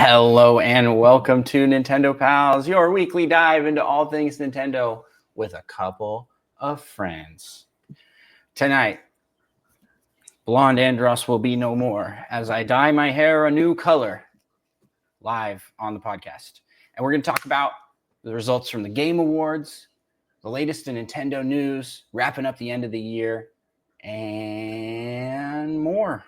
Hello and welcome to Nintendo Pals, your weekly dive into all things Nintendo with a couple of friends. Tonight, blonde Andross will be no more as I dye my hair a new color live on the podcast. And we're going to talk about the results from the Game Awards, the latest in Nintendo news, wrapping up the end of the year, and more.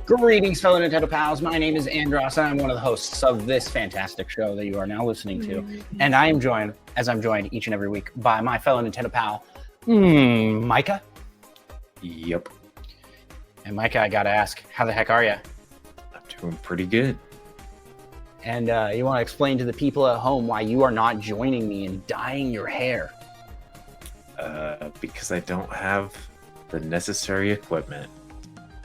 Greetings, fellow Nintendo pals. My name is Andross, and I'm one of the hosts of this fantastic show that you are now listening to. And I am joined, as I'm joined each and every week, by my fellow Nintendo pal, Micah. Yep. And Micah, I gotta ask, how the heck are you? I'm doing pretty good. And you want to explain to the people at home why you are not joining me in dyeing your hair? Because I don't have the necessary equipment.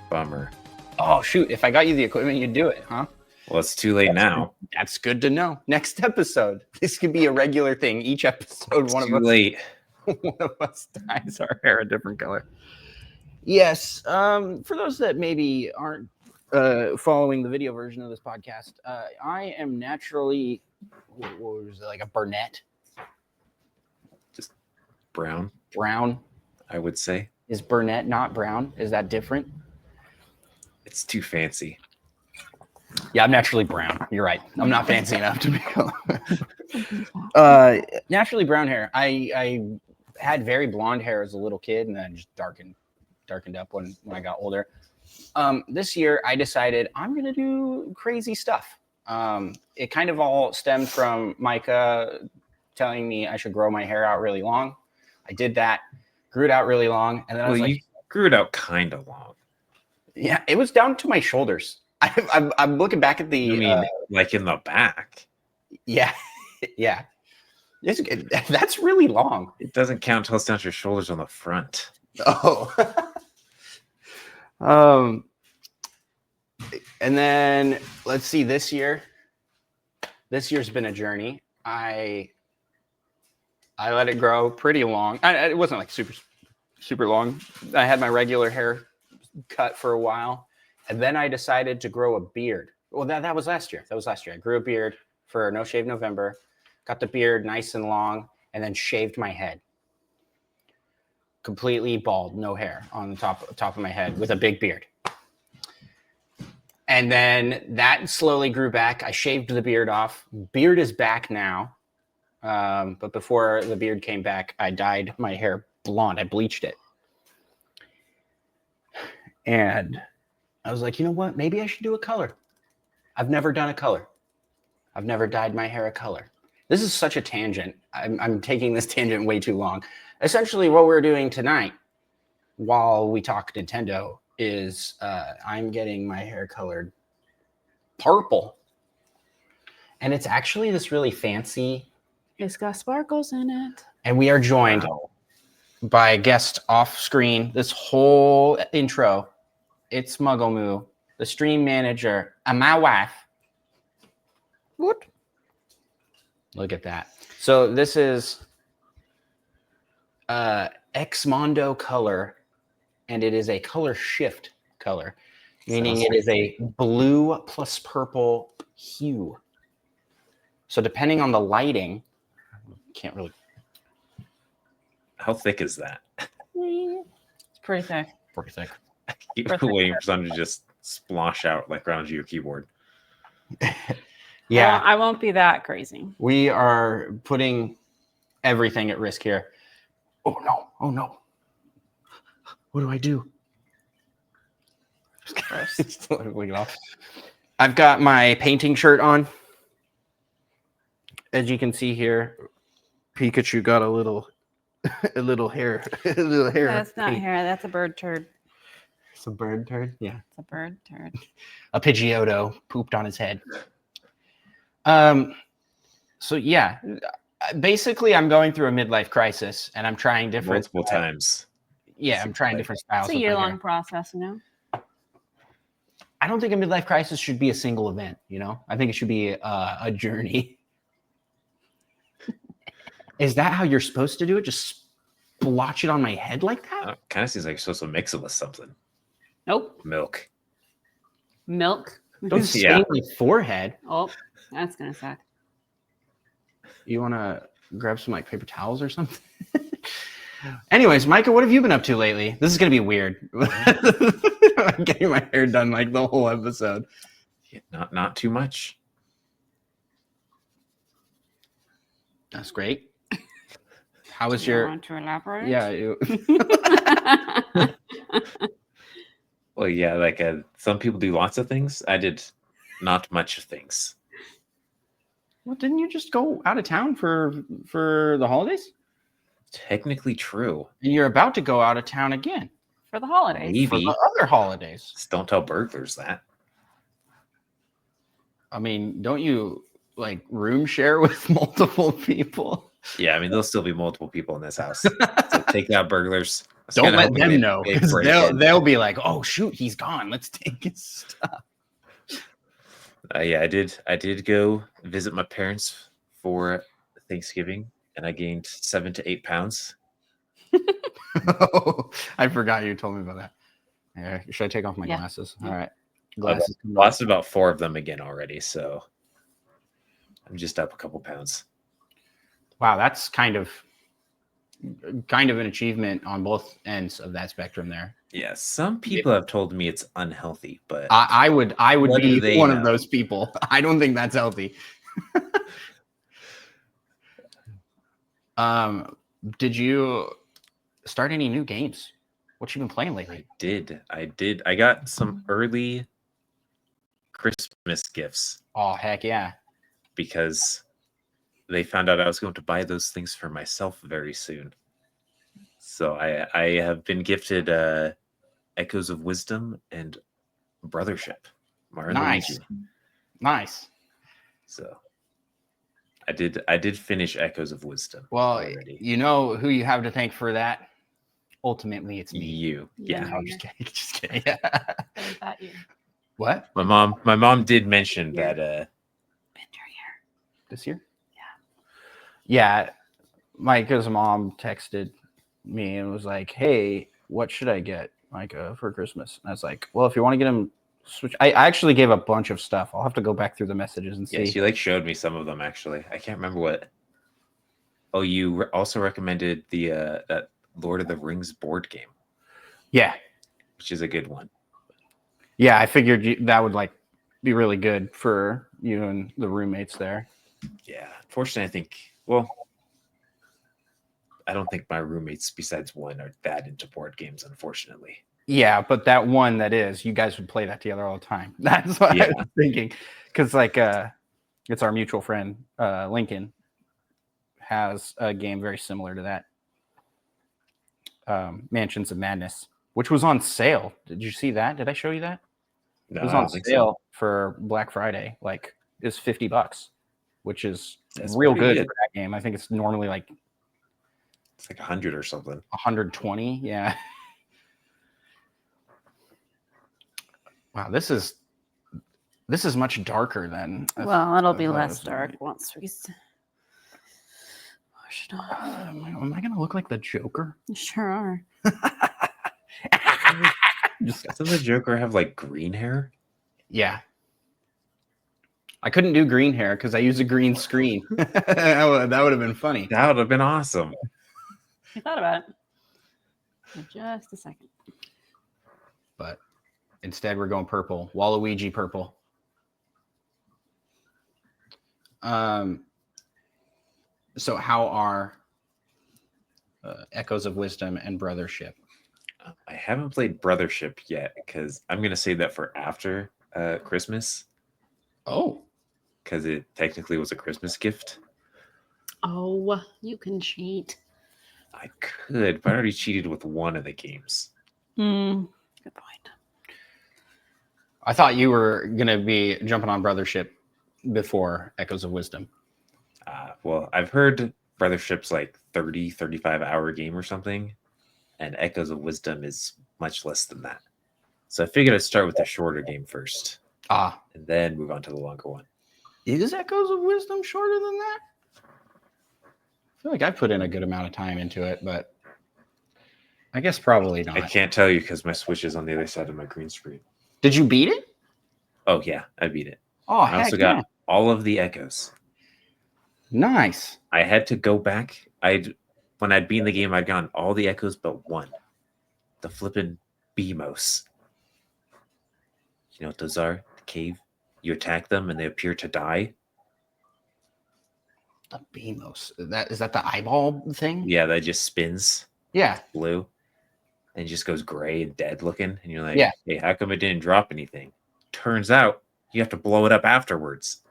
Bummer. Oh, shoot. If I got you the equipment, you'd do it, huh? Well, it's too late now. That's good to know. Next episode. This could be a regular thing. Each episode, It's too late. One of us dyes our hair a different color. Yes. For those that maybe aren't following the video version of this podcast, I am naturally, what was it, like a brunette? Just brown, Brown. I would say. Is brunette not brown? Is that different? It's too fancy. Yeah, I'm naturally brown. You're right. I'm not fancy enough to be naturally brown hair. I had very blonde hair as a little kid, and then just darkened up when I got older. This year, I decided I'm going to do crazy stuff. It kind of all stemmed from Micah telling me I should grow my hair out really long. I did that, grew it out really long, and then I was like, you grew it out kind of long. Yeah, it was down to my shoulders. I'm looking back at the. You mean like in the back? Yeah, yeah. That's really long. It doesn't count till it's down to your shoulders on the front. Oh. And then let's see. This year's been a journey. I let it grow pretty long. It wasn't like super long. I had my regular hair cut for a while, and then I decided to grow a beard. Well, that was last year. I grew a beard for No Shave November, got the beard nice and long, and then shaved my head. Completely bald, no hair on the top of my head with a big beard. And then that slowly grew back. I shaved the beard off. Beard is back now. But before the beard came back, I dyed my hair blonde. I bleached it. And I was like, you know what? Maybe I should do a color. I've never done a color. I've never dyed my hair a color. This is such a tangent. I'm taking this tangent way too long. Essentially, what we're doing tonight, while we talk Nintendo, is I'm getting my hair colored purple. And it's actually this really fancy. It's got sparkles in it. And we are joined by a guest off screen. This whole intro, it's Mugglemoo, the stream manager, and my wife. What? Look at that. So this is Xmondo color, and it is a color shift color, meaning it is a blue plus purple hue. So depending on the lighting, can't really. How thick is that? It's pretty thick. Pretty thick. Keep waiting for something to just splosh out like around your keyboard. Yeah, I won't be that crazy. we are putting everything at risk here. Oh no. What do I do? I've got my painting shirt on. As you can see here, Pikachu got a little hair. That's not hair. That's a bird turd. It's a bird turd. Yeah. It's a bird turd. A Pidgeotto pooped on his head. So yeah, basically I'm going through a midlife crisis and I'm trying different Multiple times. Yeah, I'm trying Like- different styles. It's a with my hair. year-long process, I don't think a midlife crisis should be a single event, I think it should be a journey. Is that how you're supposed to do it? Just splotch it on my head like that? Kind of seems like you're supposed to mix it with something. Nope. Milk. Milk. Don't Yeah. stain my forehead. Oh, that's gonna suck. You want to grab some like paper towels or something? Anyways, Micah, what have you been up to lately? This is going to be weird. I'm getting my hair done like the whole episode. Yeah, not too much. That's great. How was Do you your... want to elaborate? Yeah. Well, yeah, like some people do lots of things. I did not much of things. Well, didn't you just go out of town for the holidays? Technically true. And you're about to go out of town again For the holidays. Maybe. for the other holidays. Just don't tell burglars that. I mean, don't you like room share with multiple people? Yeah, I mean, there'll still be multiple people in this house. So take out burglars. It's Don't gonna let help them me know, make because break in. they'll be like, "Oh shoot, he's gone. Let's take his stuff." Yeah, I did go visit my parents for Thanksgiving, and I gained 7 to 8 pounds. I forgot you told me about that. Yeah, should I take off my Yeah. glasses? Yeah. All right, I've glasses. lost about 4 of them again already, so I'm just up a couple pounds. Wow, that's kind of an achievement on both ends of that spectrum there. Yeah, some people have told me it's unhealthy, but I would What do be they one know? of those people. I don't think that's healthy. Did you start any new games? What you been playing lately? I did. I got some early Christmas gifts Oh heck yeah! because they found out I was going to buy those things for myself very soon. So I have been gifted Echoes of Wisdom and Brothership. Mario and Nice. Luigi. Nice. So I did finish Echoes of Wisdom. Well, already. you know who you have to thank for that. Ultimately, it's me. You. Yeah. No, I'm just kidding. Just kidding. Yeah. Bend that ear. What? My mom did mention Yeah. that Bend your ear. This year? Yeah. Yeah. Micah's mom texted me and was like, "Hey, what should I get Micah for Christmas?" And I was like, "Well, if you want to get him Switch," I actually gave a bunch of stuff. I'll have to go back through the messages and see. yeah, she like showed me some of them actually. I can't remember what. Oh, you also recommended the that Lord of the Rings board game, Yeah. which is a good one. Yeah, I figured that would like be really good for you and the roommates there. Yeah, unfortunately, I don't think my roommates besides one are that into board games, unfortunately. Yeah, but that one that is, you guys would play that together all the time. That's what I Yeah. was thinking. Because like it's our mutual friend, Lincoln, has a game very similar to that. Mansions of Madness, which was on sale. Did you see that? Did I show you that? No, It was I on don't think sale for Black Friday. Like it's $50, which is That's real pretty good good. for that game. I think it's normally like It's like 100 or something. 120. Yeah. Wow, this is much darker than. Well, it'll be I thought it less was dark gonna once we wash it be. off. Am I gonna look like the Joker? You sure are. Just, Doesn't the Joker have like green hair? yeah. I couldn't do green hair because I used a green screen. That would have been funny. That would have been awesome. I thought about it. For just a second. But instead, we're going purple. Waluigi purple. So how are Echoes of Wisdom and Brothership? I haven't played Brothership yet because I'm gonna save that for after Christmas Oh, because it technically was a Christmas gift. Oh, you can cheat. I could, but I already cheated with one of the games. Hmm. good point. I thought you were going to be jumping on Brothership before Echoes of Wisdom. Well, I've heard Brothership's like 30, 35-hour game or something, and Echoes of Wisdom is much less than that. So I figured I'd start with the shorter game first, Ah, and then move on to the longer one. is Echoes of Wisdom shorter than that? I feel like I put in a good amount of time into it, but I guess probably not. I can't tell you because my Switch is on the other side of my green screen. Did you beat it? Oh, yeah, I beat it. Oh, I heck also yeah. got all of the Echoes. Nice. I had to go back. When I'd beaten the game, I'd gotten all the Echoes but one. The flippin' Beamos. You know what those are? The cave. You attack them and they appear to die. The Beamos. Is that the eyeball thing? Yeah, that just spins Yeah. blue and just goes gray and dead looking. And you're like, Yeah. hey, how come it didn't drop anything? Turns out you have to blow it up afterwards.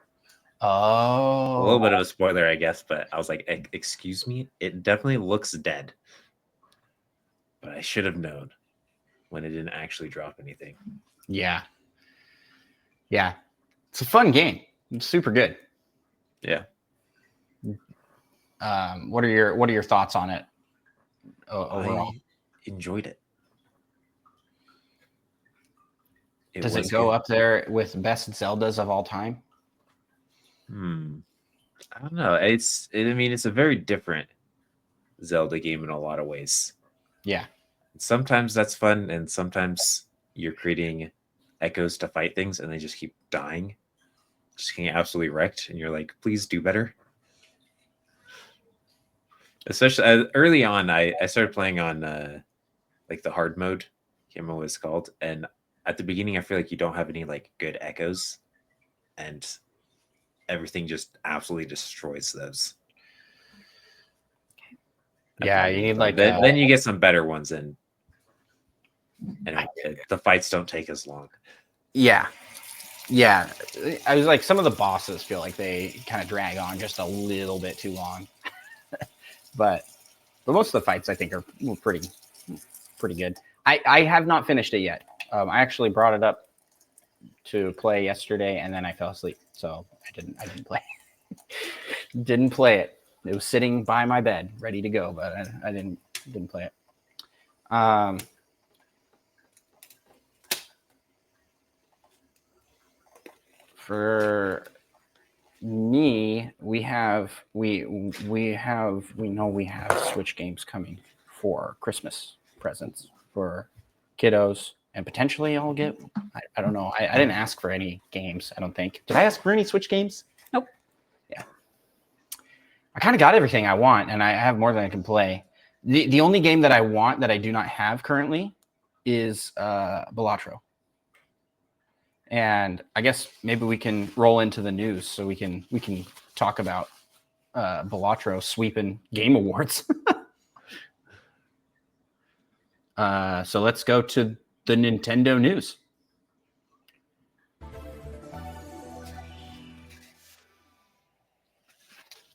Oh. A little bit of a spoiler, I guess, but I was like, excuse me? It definitely looks dead. But I should have known when it didn't actually drop anything. Yeah. Yeah. It's a fun game. It's super good. Yeah. What are your thoughts on it overall? I enjoyed it. Does it was go good. up there with best Zeldas of all time? I don't know. It's a very different Zelda game in a lot of ways. Yeah. Sometimes that's fun, and sometimes you're creating echoes to fight things, and they just keep dying, just getting absolutely wrecked, and you're like, please do better. Especially early on, I started playing on like the hard mode. Can't remember what it's called. And at the beginning, I feel like you don't have any like good echoes, and everything just absolutely destroys those. Yeah, you need like then you get some better ones, and the fights don't take as long. Yeah. I was like, some of the bosses feel like they kind of drag on just a little bit too long, but most of the fights I think are pretty good. I have not finished it yet. I actually brought it up to play yesterday, and then I fell asleep, so I didn't play. Didn't play it. It was sitting by my bed, ready to go, but I didn't play it. For me, we know we have Switch games coming for Christmas presents for kiddos, and potentially I'll get. I don't know. I didn't ask for any games. I don't think. Did I ask for any Switch games? Nope. Yeah. I kind of got everything I want, and I have more than I can play. The only game that I want that I do not have currently is Balatro. And I guess maybe we can roll into the news so we can talk about Balatro sweeping Game Awards. So let's go to the Nintendo news.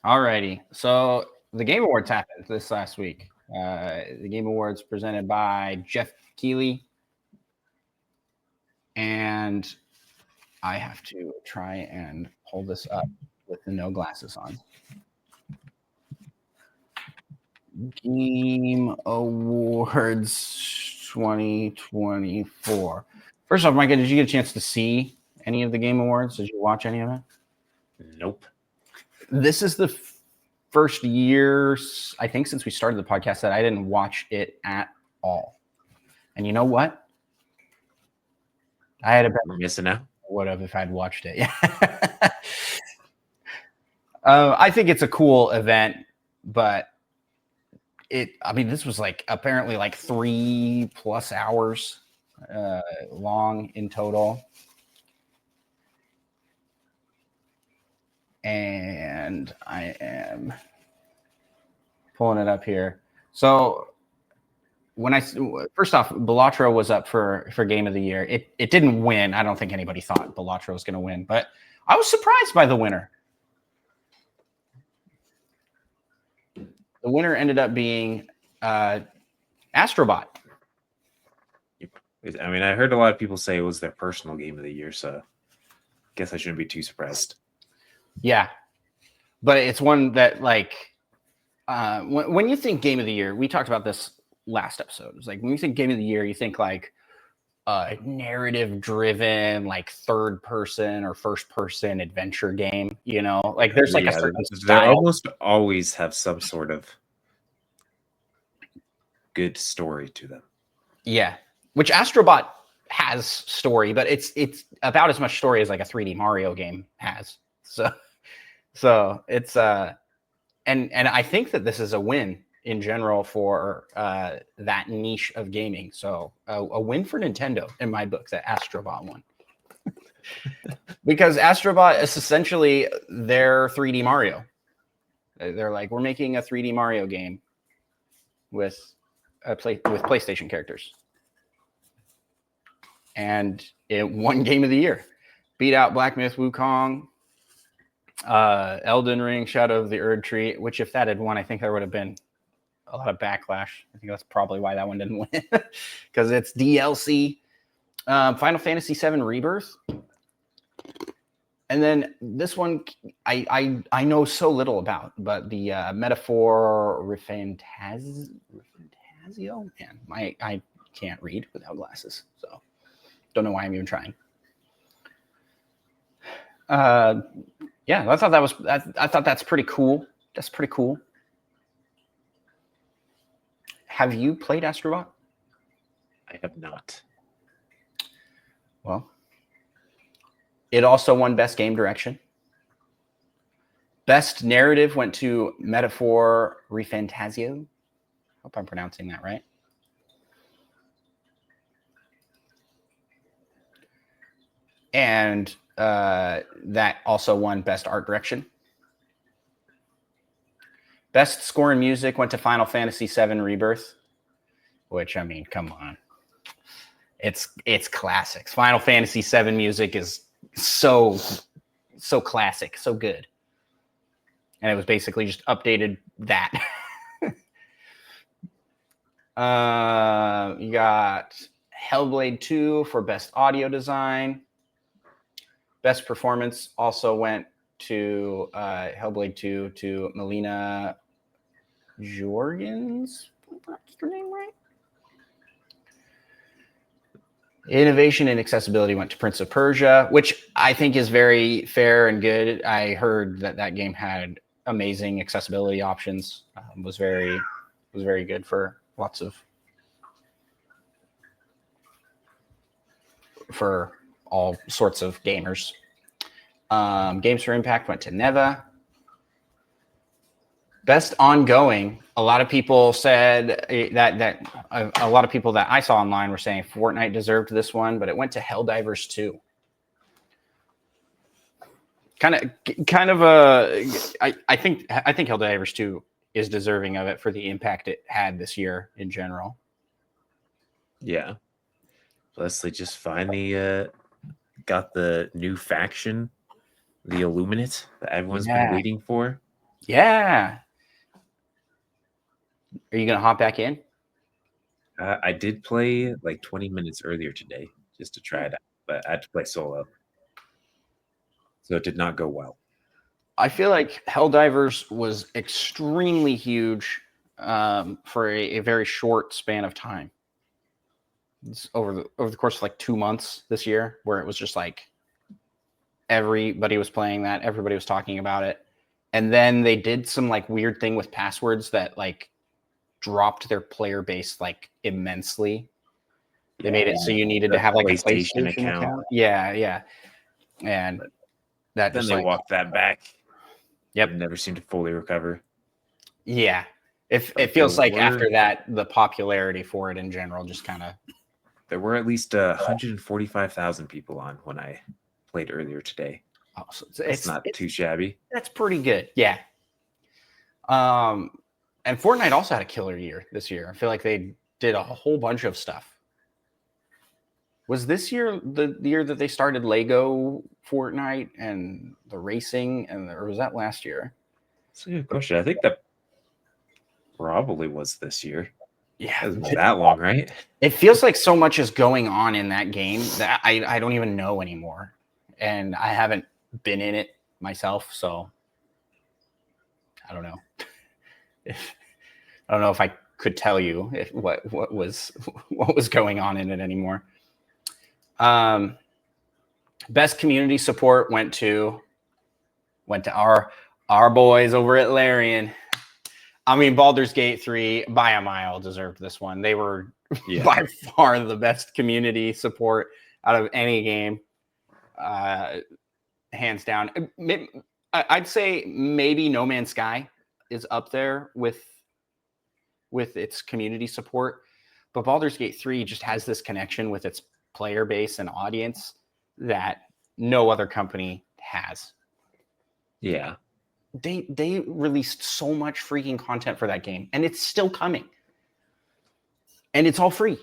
Alrighty, so the Game Awards happened this last week. The Game Awards presented by Jeff Keighley, and I have to try and pull this up with the no glasses on. Game Awards 2024. First off, Micah, did you get a chance to see any of the Game Awards? Did you watch any of it? Nope. This is the first year, I think, since we started the podcast that I didn't watch it at all. And you know what? I had a We're missing out. would have if I'd watched it. Yeah. I think it's a cool event, but this was like apparently like 3+ hours long in total. And I am pulling it up here. So first off, Balatro was up for Game of the Year. It didn't win. I don't think anybody thought Balatro was going to win, but I was surprised by the winner. The winner ended up being Astrobot. I mean, I heard a lot of people say it was their personal game of the year, so guess I shouldn't be too surprised. Yeah, but it's one that like when you think game of the year, we talked about this last episode. It's like when you think game of the year, you think like narrative driven, like third person or first person adventure game. You know, like there's like a certain they style. almost always have some sort of good story to them. Yeah, which Astrobot has story, but it's about as much story as like a 3D Mario game has. So it's and I think that this is a win in general for that niche of gaming. So a win for Nintendo in my book, that Astrobot won. Because Astrobot is essentially their 3D Mario. They're like, we're making a 3D Mario game with with PlayStation characters. And it won Game of the Year. Beat out Black Myth Wukong, Elden Ring, Shadow of the Erd Tree, which if that had won, I think there would have been a lot of backlash. I think that's probably why that one didn't win, because it's DLC. Final Fantasy VII Rebirth. And then this one, I know so little about, but the Metaphor Refantasio. Man, I can't read without glasses, so don't know why I'm even trying. Yeah, I thought that's pretty cool. That's pretty cool. Have you played Astrobot? I have not. Well, it also won Best Game Direction. Best Narrative went to Metaphor Refantasio. Hope I'm pronouncing that right. And that also won Best Art Direction. Best Score and Music went to Final Fantasy VII Rebirth, which, I mean, come on. It's classics. Final Fantasy VII music is so classic, so good. And it was basically just updated that. You got Hellblade 2 for Best Audio Design. Best Performance also went to Hellblade 2 to Melina Jorgens. Is her name right? Innovation and accessibility went to Prince of Persia, which I think is very fair and good. I heard that game had amazing accessibility options. Was very good for for all sorts of gamers. Games for Impact went to Neva. Best ongoing. A lot of people said that a lot of people that I saw online were saying Fortnite deserved this one, but it went to Helldivers 2. Kind of a. I think Helldivers 2 is deserving of it for the impact it had this year in general. Yeah. Plus, they just finally got the new faction, the Illuminate, that everyone's been waiting for. Yeah. Are you going to hop back in? I did play like 20 minutes earlier today just to try it out, but I had to play solo. So it did not go well. I feel like Helldivers was extremely huge for a very short span of time. It's over the course of like 2 months this year, where it was just like everybody was playing that, everybody was talking about it. And then they did some like weird thing with passwords that like dropped their player base like immensely. They made it so you needed to have like a PlayStation account. Yeah. And that then just they like walked that back. Yep. It never seemed to fully recover. Yeah. It feels like after that, the popularity for it in general just kind of. There were at least 145,000 people on when I played earlier today. Oh, so it's not too shabby. That's pretty good. Yeah. And Fortnite also had a killer year this year. I feel like they did a whole bunch of stuff. Was this year the year that they started Lego Fortnite and the racing, or was that last year? That's a good question. I think that probably was this year. Yeah, Hasn't been that long, right? it feels like so much is going on in that game that I don't even know anymore, and I haven't been in it myself, so I don't know. I don't know if I could tell you what was going on in it anymore. Best community support went to our boys over at Larian. I mean, Baldur's Gate 3 by a mile deserved this one. They were by far the best community support out of any game, hands down. I'd say maybe No Man's Sky is up there with its community support, but Baldur's Gate 3 just has this connection with its player base and audience that no other company has. Yeah. They released so much freaking content for that game, and it's still coming. And it's all free.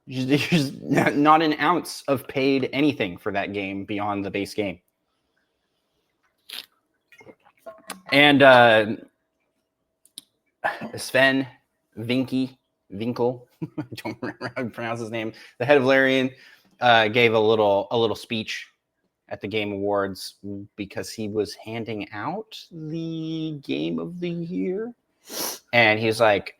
There's not an ounce of paid anything for that game beyond the base game. And Sven Winkel, I don't remember how to pronounce his name, the head of Larian, gave a little speech at the Game Awards because he was handing out the Game of the Year. And he's like,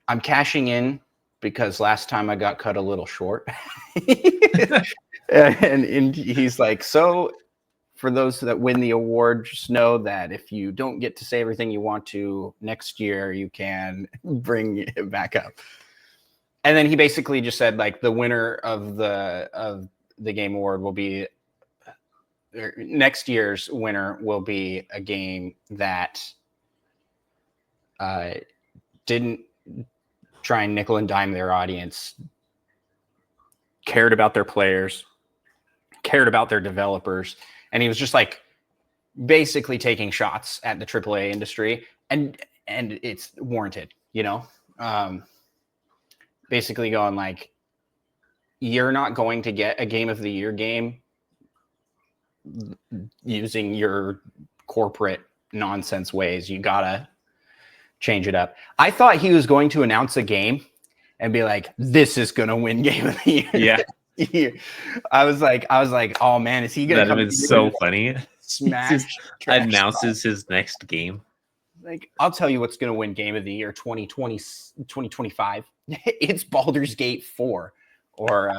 I'm cashing in because last time I got cut a little short. and he's like, so for those that win the award, just know that if you don't get to say everything you want to next year, you can bring it back up. And then he basically just said, like, the winner of the Game Award will be next year's winner will be a game that didn't try and nickel and dime their audience, cared about their players, cared about their developers, and he was just like basically taking shots at the AAA industry, and it's warranted, you know. Basically going like, you're not going to get a Game of the Year game using your corporate nonsense ways. You gotta change it up. I thought he was going to announce a game and be like, this is gonna win Game of the Year. Yeah. I was like, oh man, is he gonna That'd have been so funny. Smash announces his next game. Like, I'll tell you what's gonna win Game of the Year 2025. It's Baldur's Gate 4. Or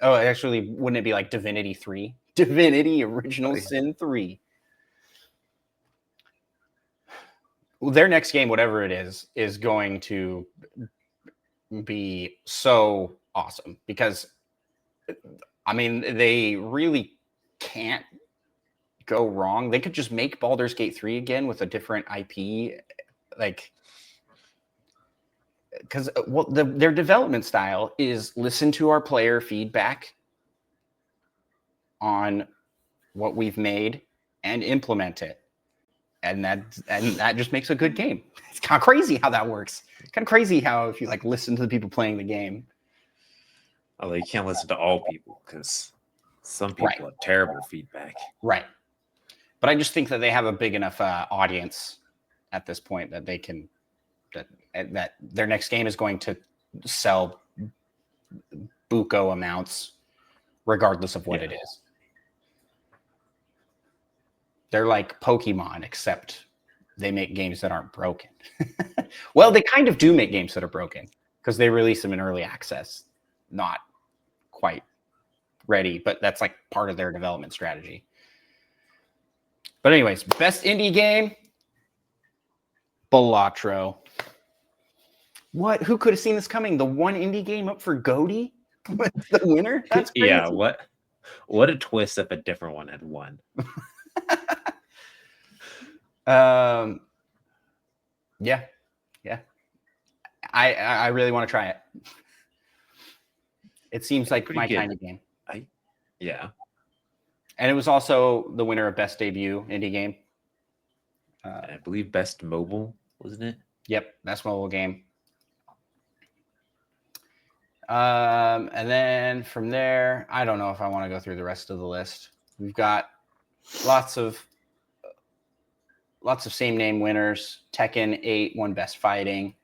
actually, wouldn't it be like Divinity 3? Divinity Original Sin 3. Well, their next game, whatever it is going to be so awesome because, I mean, they really can't go wrong. They could just make Baldur's Gate 3 again with a different IP, like, because their development style is listen to our player feedback on what we've made and implement it. And that just makes a good game. It's kind of crazy how that works. Kind of crazy how if you like listen to the people playing the game. Although you can't listen to all people because some people have terrible feedback. Right. But I just think that they have a big enough audience at this point that they can that their next game is going to sell buco amounts regardless of what it is. They're like Pokemon, except they make games that aren't broken. Well, they kind of do make games that are broken because they release them in early access. Not quite ready, but that's like part of their development strategy. But anyways, best indie game, Balatro. What? Who could have seen this coming? The one indie game up for GOTY? The winner? That's crazy. Yeah, what a twist if a different one had won. Yeah. I really want to try it. It seems like my kind of game. Yeah. And it was also the winner of Best Debut Indie Game. I believe Best Mobile, wasn't it? Yep, Best Mobile Game. And then from there, I don't know if I want to go through the rest of the list. We've got lots of same name winners. Tekken 8 won Best Fighting.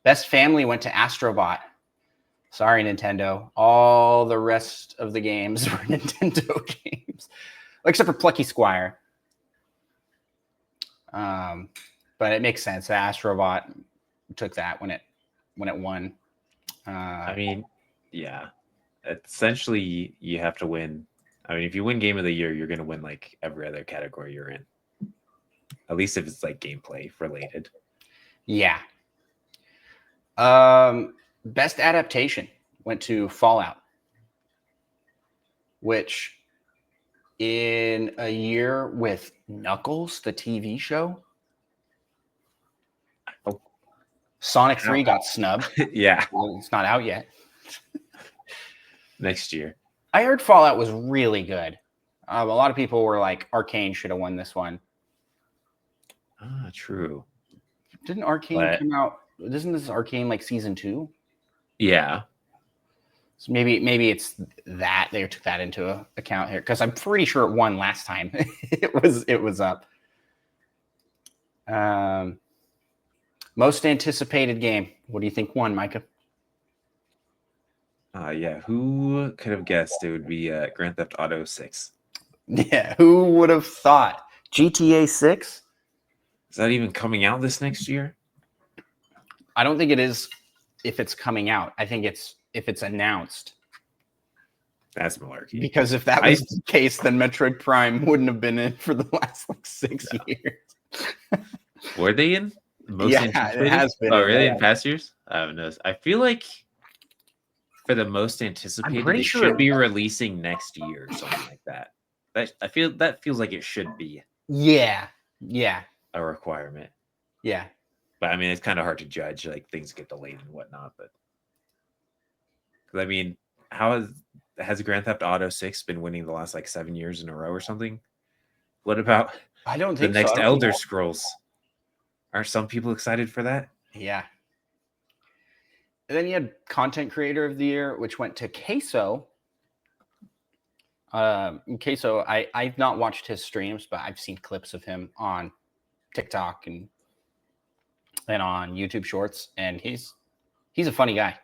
Best family went to Astrobot. Sorry, Nintendo. All the rest of the games were Nintendo games, except for Plucky Squire. But it makes sense. The Astrobot took that when it won. I mean, yeah. Essentially, you have to win. I mean, if you win Game of the Year, you're going to win like every other category you're in. At least if it's like gameplay related. Yeah. Best adaptation went to Fallout, which in a year with Knuckles, the TV show, Sonic 3 got snubbed. Yeah. Well, it's not out yet. Next year. I heard Fallout was really good. A lot of people were like, Arcane should have won this one. Ah, true. Didn't Arcane come out? Isn't this Arcane like season 2? Yeah. So maybe it's that they took that into account here, because I'm pretty sure it won last time. it was up. Most anticipated game. What do you think won, Micah? Yeah. Who could have guessed it would be Grand Theft Auto 6? Yeah, who would have thought? GTA 6? Is that even coming out this next year? I don't think it is if it's coming out. I think it's if it's announced. That's malarkey. Because if that was the case, then Metroid Prime wouldn't have been in for the last like 6 years. Were they in? Most Yeah, anticipated? it has been. Oh, really? Yeah. In past years? I don't know. I feel like for the most anticipated, pretty it sure should be releasing next year or something like that. That feels like it should be Yeah. a requirement. Yeah. But I mean, it's kind of hard to judge. Like things get delayed and whatnot. But because I mean, how has Grand Theft Auto 6 been winning the last like 7 years in a row or something? What about I don't the think next so. I don't Elder think that- Scrolls? Aren't some people excited for that? Yeah. And then you had Content Creator of the Year, which went to Queso. Queso, I've not watched his streams, but I've seen clips of him on TikTok and on YouTube Shorts, and he's a funny guy.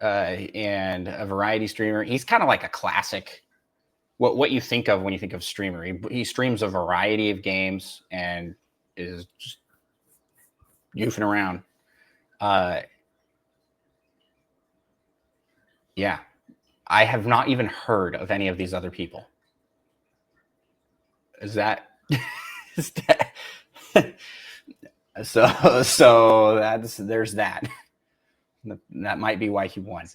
And a variety streamer. He's kind of like a classic. What you think of when you think of streamer. He streams a variety of games and is just goofing around. Yeah. I have not even heard of any of these other people. Is that so there's that. That might be why he won.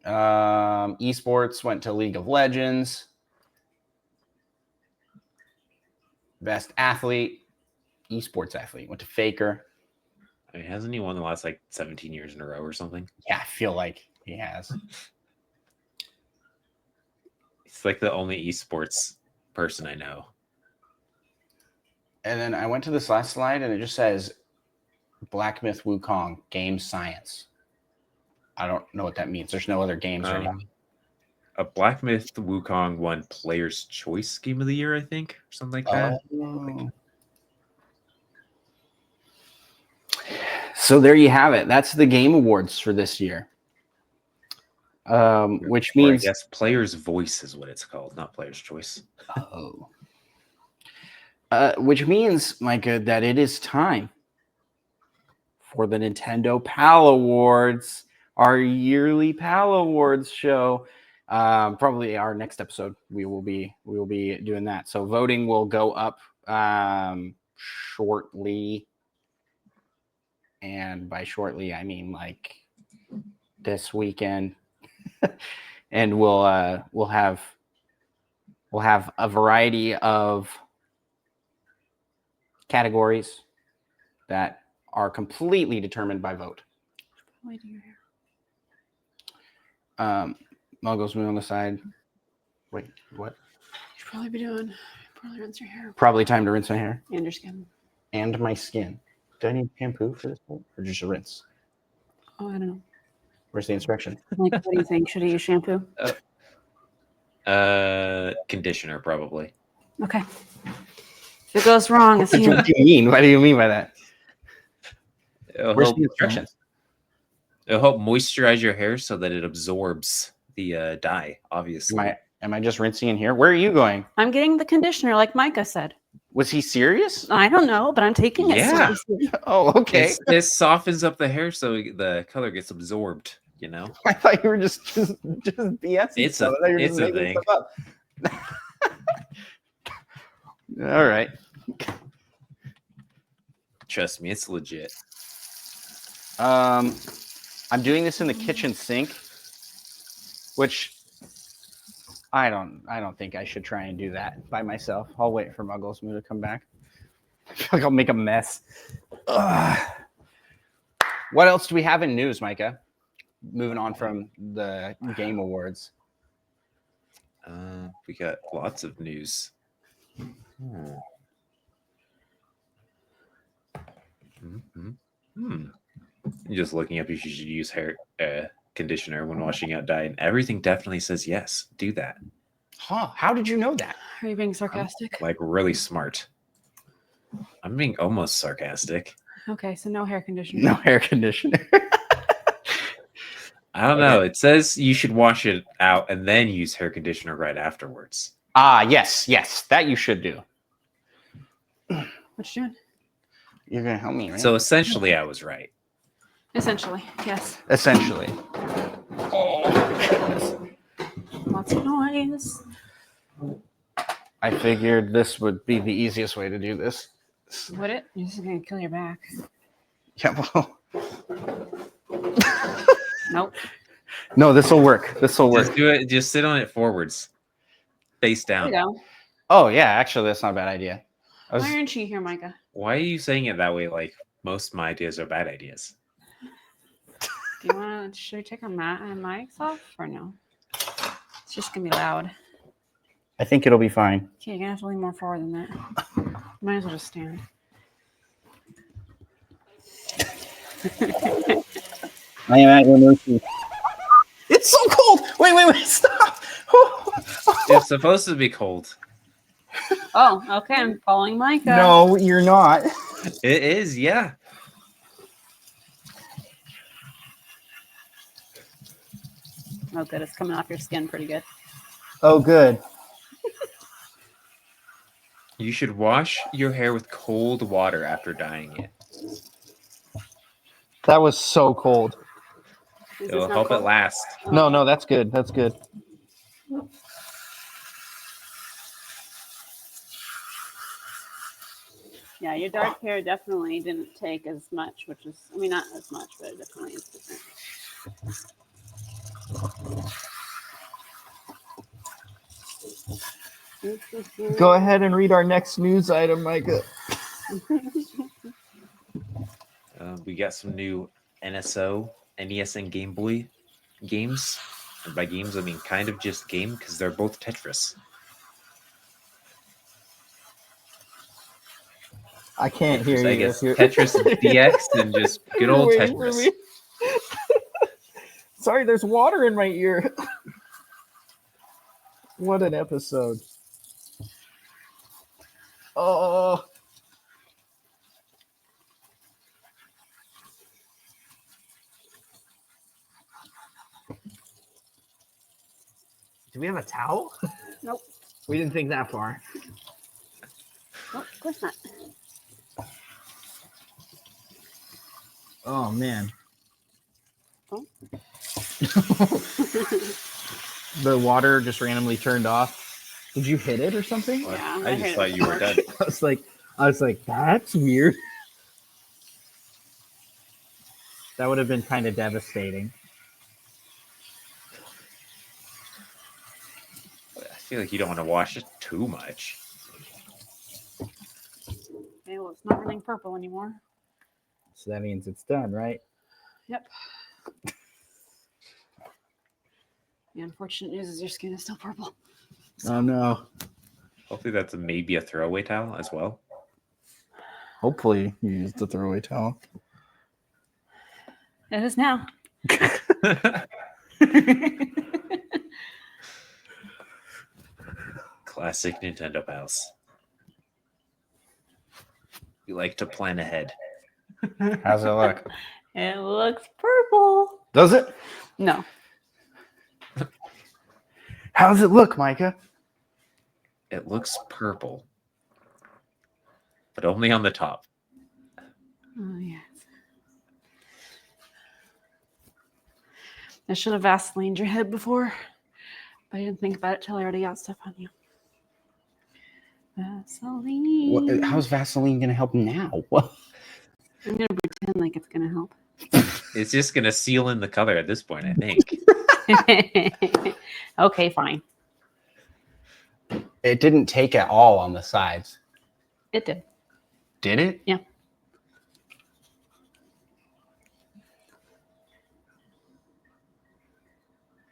Esports went to League of Legends. Best athlete, esports athlete, went to Faker. I mean, hasn't he won the last like 17 years in a row or something? Yeah, I feel like he has. He's like the only esports person I know. And then I went to this last slide, and it just says Black Myth Wukong Game Science. I don't know what that means. There's no other games or anything. A Black Myth Wukong won Player's Choice Game of the Year, I think, or something like that. Oh. So there you have it. That's the Game Awards for this year. Which means, I guess Player's Voice is what it's called, not Player's Choice. Oh. Which means, Micah, that it is time for the Nintendo PAL Awards, our yearly PAL Awards show. Probably our next episode, we will be doing that. So voting will go up shortly, and by shortly I mean like this weekend. And we'll have a variety of categories that are completely determined by vote. Probably do your hair. Muggles move on the side. Wait, what? You should probably be doing. Probably rinse your hair Probably time to rinse my hair and your skin. and my skin. Do I need shampoo for this one, or just a rinse? Oh, I don't know. Where's the instruction? Like, what do you think? Should I use shampoo? Conditioner, probably. Okay. If it goes wrong, it's you. What do you mean? What do you mean by that? Where's the instructions? It'll help moisturize your hair so that it absorbs the dye, obviously. Am I just rinsing in here? Where are you going? I'm getting the conditioner, like Micah said. Was he serious? I don't know, but I'm taking it Yeah. seriously. Oh, okay. It softens up the hair so the color gets absorbed, you know? I thought you were just BSing. It's stuff. a- I thought you were it's just a making thing. stuff up. All right. Trust me, it's legit. I'm doing this in the kitchen sink, which I don't think I should try and do that by myself. I'll wait for Muggles to come back. I feel like I'll make a mess. Ugh. What else do we have in news, Micah? Moving on from the Game Awards. We got lots of news. Hmm. You're just looking up if you should use hair conditioner when washing out dye, and everything definitely says yes. Do that. Huh? How did you know that? Are you being sarcastic? Like really smart. I'm being almost sarcastic. Okay, so no hair conditioner. No hair conditioner. I don't know. It says you should wash it out and then use hair conditioner right afterwards. Yes, that you should do. What you doing? You're gonna help me, right? So essentially, I was right. Essentially, yes. Essentially. Lots of noise. I figured this would be the easiest way to do this. Would it? You're just gonna kill your back. Yeah, well. Nope. No, this will work. This will work. Just do it. Just sit on it forwards, face There down. you go. Oh yeah, actually, that's not a bad idea. Why aren't you here, Micah? Why are you saying it that way? Like most of my ideas are bad ideas. Do you want to? Should we take our mics off or no? It's just gonna be loud. I think it'll be fine. Okay, you're gonna have to lean more forward than that. Might as well just stand. I am at your mercy. It's so cold. Wait, stop. It's supposed to be cold. Oh, okay. I'm following Micah. No, you're not. It is, yeah. Oh, good. It's coming off your skin pretty good. Oh, good. You should wash your hair with cold water after dyeing it. That was so cold. Is It'll this not help it cold? last. No, that's good. That's good. Yeah, your dark hair definitely didn't take as much, which is, I mean, not as much, but it definitely is different. Go ahead and read our next news item, Micah. We got some new NSO, NES, and Game Boy games. And by games, I mean kind of just game because they're both Tetris. I can't hear I you. guess Tetris DX and just good old Waiting for Tetris. me. Sorry, there's water in my ear. What an episode. Oh. Do we have a towel? Nope. We didn't think that far. Nope, of course not. Oh, man. Oh. The water just randomly turned off. Did you hit it or something? Yeah, I I just hate thought it. you were done. I was like, that's weird. That would have been kind of devastating. I feel like you don't want to wash it too much. Okay, well, it's not running purple anymore. So that means it's done, right? Yep. The unfortunate news is your skin is still purple. Oh, no. Hopefully that's maybe a throwaway towel as well. Hopefully you used the throwaway towel. It is now. Classic Nintendo pals. We like to plan ahead. How's it look? It looks purple. Does it? No. How does it look, Micah? It looks purple, but only on the top. Oh, yes. I should have Vaselined your head before, but I didn't think about it till I already got stuff on you. Vaseline. How's Vaseline going to help now? I'm going to pretend like it's going to help. It's just gonna seal in the color at this point, I think. Okay, fine. It didn't take at all on the sides. It did. Did it? Yeah.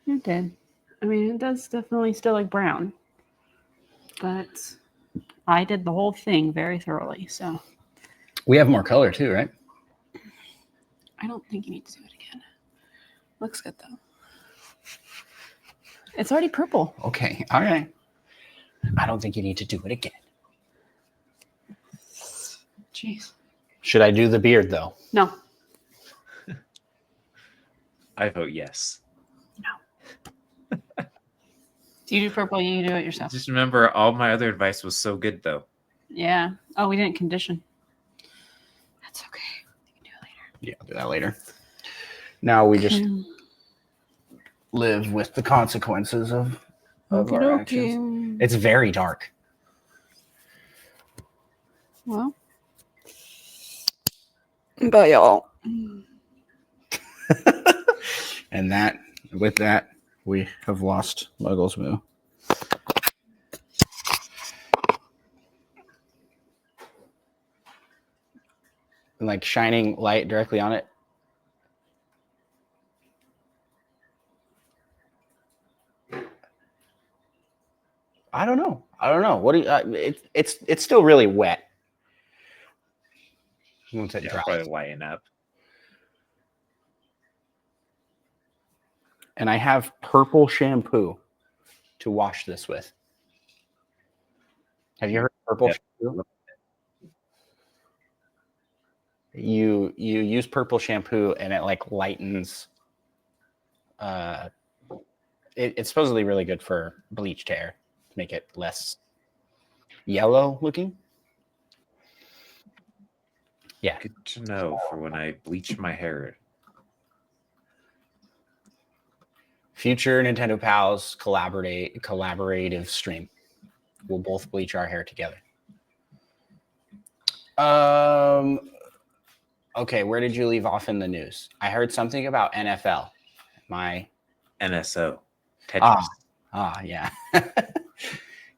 It did. I mean, it does definitely still look brown, but I did the whole thing very thoroughly, so We have more color too, right? I don't think you need to do it again. Looks good though. It's already purple. Okay. All right. I don't think you need to do it again. Jeez. Should I do the beard though? No. I vote yes. Do you do purple? You do it yourself. Just remember, all my other advice was so good, though. Yeah. Oh, we didn't condition. That's okay. You can do it later. Yeah, I'll do that later. Now we just Okay. live with the consequences of our Okey-dokey. actions. It's very dark. Well. Bye, y'all. And that, with that, we have lost Muggles Moo. Like shining light directly on it. I don't know. What do you? It's still really wet. Once it Yeah, dries. probably lighten up. And I have purple shampoo to wash this with. Have you heard of purple shampoo? You use purple shampoo and it like lightens. It's supposedly really good for bleached hair to make it less yellow looking. Yeah. Good to know for when I bleach my hair. Future Nintendo Pals collaborative stream. We'll both bleach our hair together. Okay, where did you leave off in the news? I heard something about NFL. NSO. Tetris. Yeah.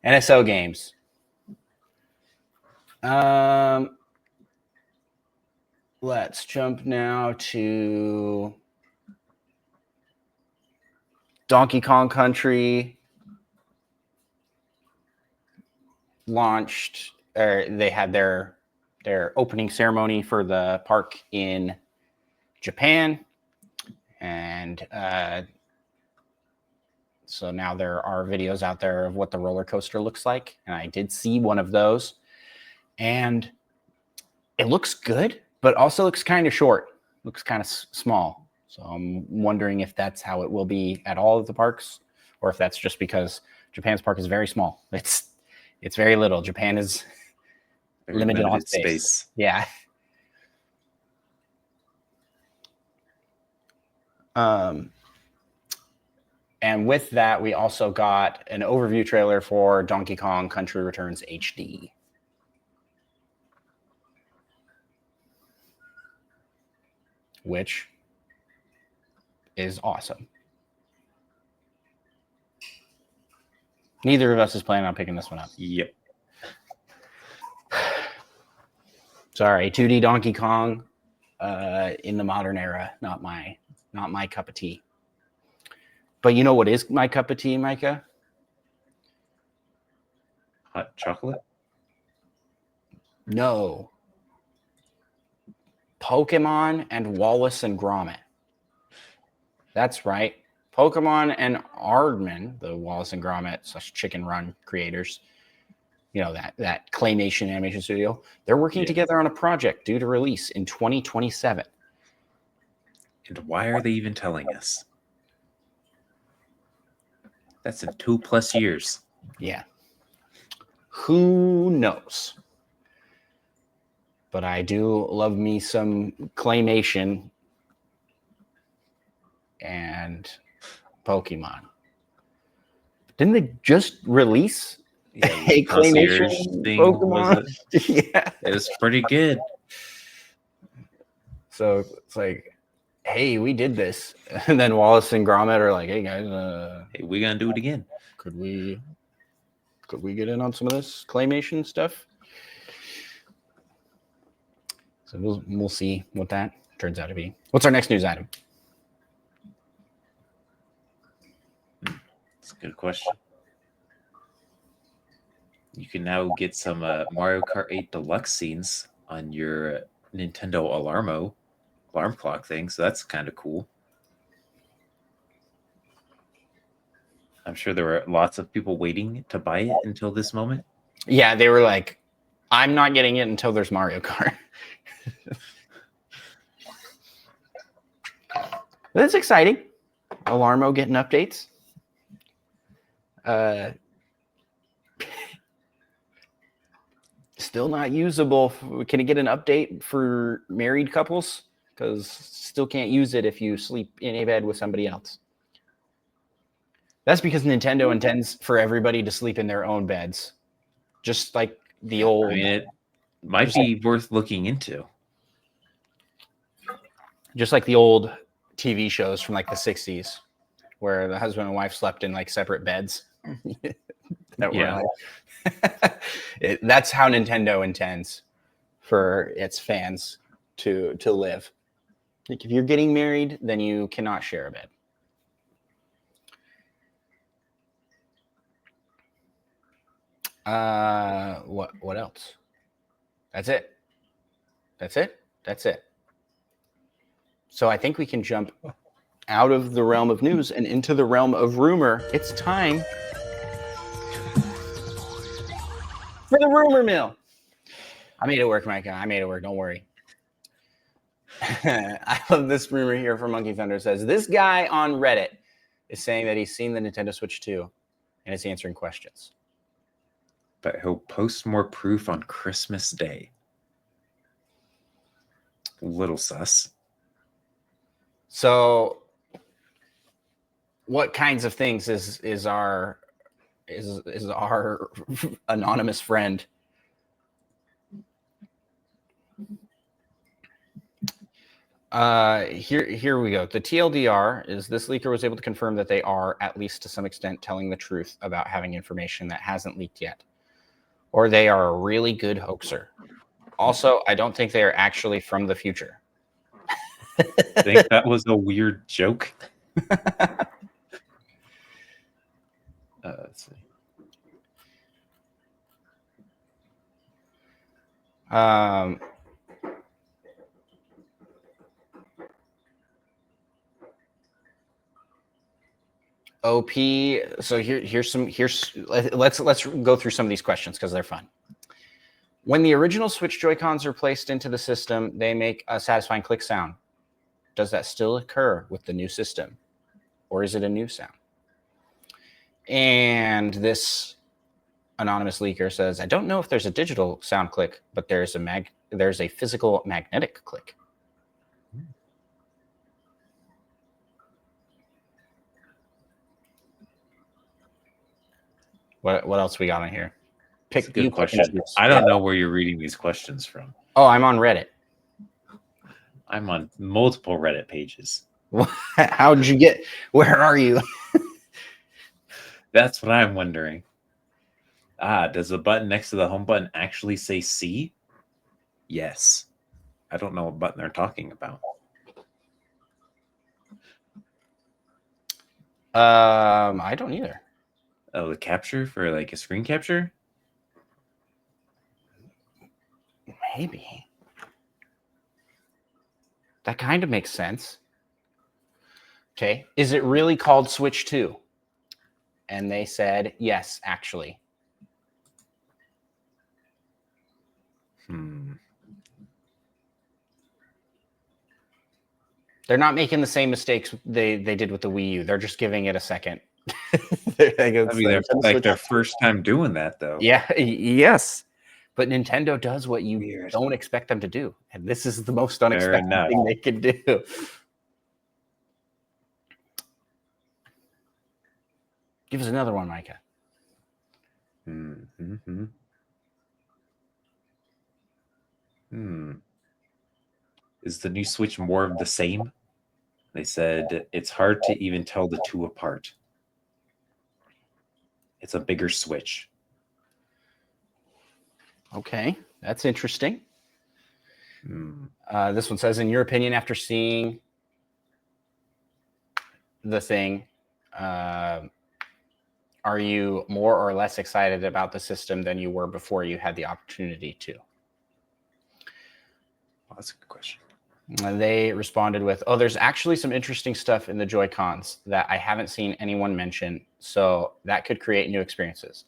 NSO games. Let's jump now to Donkey Kong Country launched, or they had their opening ceremony for the park in Japan, and so now there are videos out there of what the roller coaster looks like, and I did see one of those, and it looks good, but also looks kind of short, looks kind of small. So I'm wondering if that's how it will be at all of the parks, or if that's just because Japan's park is very small. It's very little. Japan is Very limited on space. Yeah. And with that, we also got an overview trailer for Donkey Kong Country Returns HD. Which is awesome. Neither of us is planning on picking this one up. Yep. Sorry, 2D Donkey Kong in the modern era, not my cup of tea. But you know what is my cup of tea, Micah? Hot chocolate? No. Pokemon and Wallace and Gromit. That's right. Pokemon and Aardman, the Wallace and Gromit / Chicken Run creators, that claymation animation studio. They're working together on a project due to release in 2027. And why are they even telling us? That's in 2+ years. Yeah. Who knows? But I do love me some claymation and Pokemon. Didn't they just release a claymation thing, Pokemon? Yeah. It was pretty good. So it's like, hey, we did this. And then Wallace and Gromit are like, hey guys, Hey, we're gonna do it again. could we get in on some of this claymation stuff? So we'll see what that turns out to be. What's our next news item? That's a good question. You can now get some Mario Kart 8 Deluxe scenes on your Nintendo alarm clock thing, so that's kind of cool. I'm sure there were lots of people waiting to buy it until this moment. Yeah, they were like, I'm not getting it until there's Mario Kart. That's exciting. Alarmo getting updates. Still not usable. Can it get an update for married couples? Because still can't use it if you sleep in a bed with somebody else. That's because Nintendo intends for everybody to sleep in their own beds. Just like the old... I mean, it might be worth looking into. Just like the old TV shows from like the 60s, where the husband and wife slept in like separate beds. That's how Nintendo intends for its fans to live. Like if you're getting married, then you cannot share a bed. What else? That's it. So I think we can jump out of the realm of news and into the realm of rumor. It's time for the rumor mill. I made it work, Micah. I made it work. Don't worry. I love this rumor here from Monkey Thunder. It says, this guy on Reddit is saying that he's seen the Nintendo Switch 2 and is answering questions. But he'll post more proof on Christmas Day. Little sus. So what kinds of things is our anonymous friend? Here we go. The TLDR is this leaker was able to confirm that they are, at least to some extent, telling the truth about having information that hasn't leaked yet. Or they are a really good hoaxer. Also, I don't think they are actually from the future. I think that was a weird joke. Let's see. OP. So let's go through some of these questions because they're fun. When the original Switch Joy-Cons are placed into the system, they make a satisfying click sound. Does that still occur with the new system? Or is it a new sound? And this anonymous leaker says, I don't know if there's a digital sound click, but there's a physical magnetic click. What else we got on here? Pick a good question. I don't know where you're reading these questions from. Oh, I'm on Reddit. I'm on multiple Reddit pages. How did you get? Where are you? That's what I'm wondering. Does the button next to the home button actually say C? Yes. I don't know what button they're talking about. I don't either. Oh, the capture for like a screen capture? Maybe. That kind of makes sense. Okay. Is it really called Switch 2? And they said, yes, actually. They're not making the same mistakes they did with the Wii U. They're just giving it a second. Like their first time doing that, though. Yeah, yes. But Nintendo does what you Weird. don't expect them to do. And this is the most unexpected thing they could do. Give us another one, Micah. Is the new Switch more of the same? They said it's hard to even tell the two apart. It's a bigger Switch. Okay, that's interesting. This one says, in your opinion, after seeing the thing, are you more or less excited about the system than you were before you had the opportunity to? Well, that's a good question. They responded with, oh, there's actually some interesting stuff in the Joy-Cons that I haven't seen anyone mention, so that could create new experiences.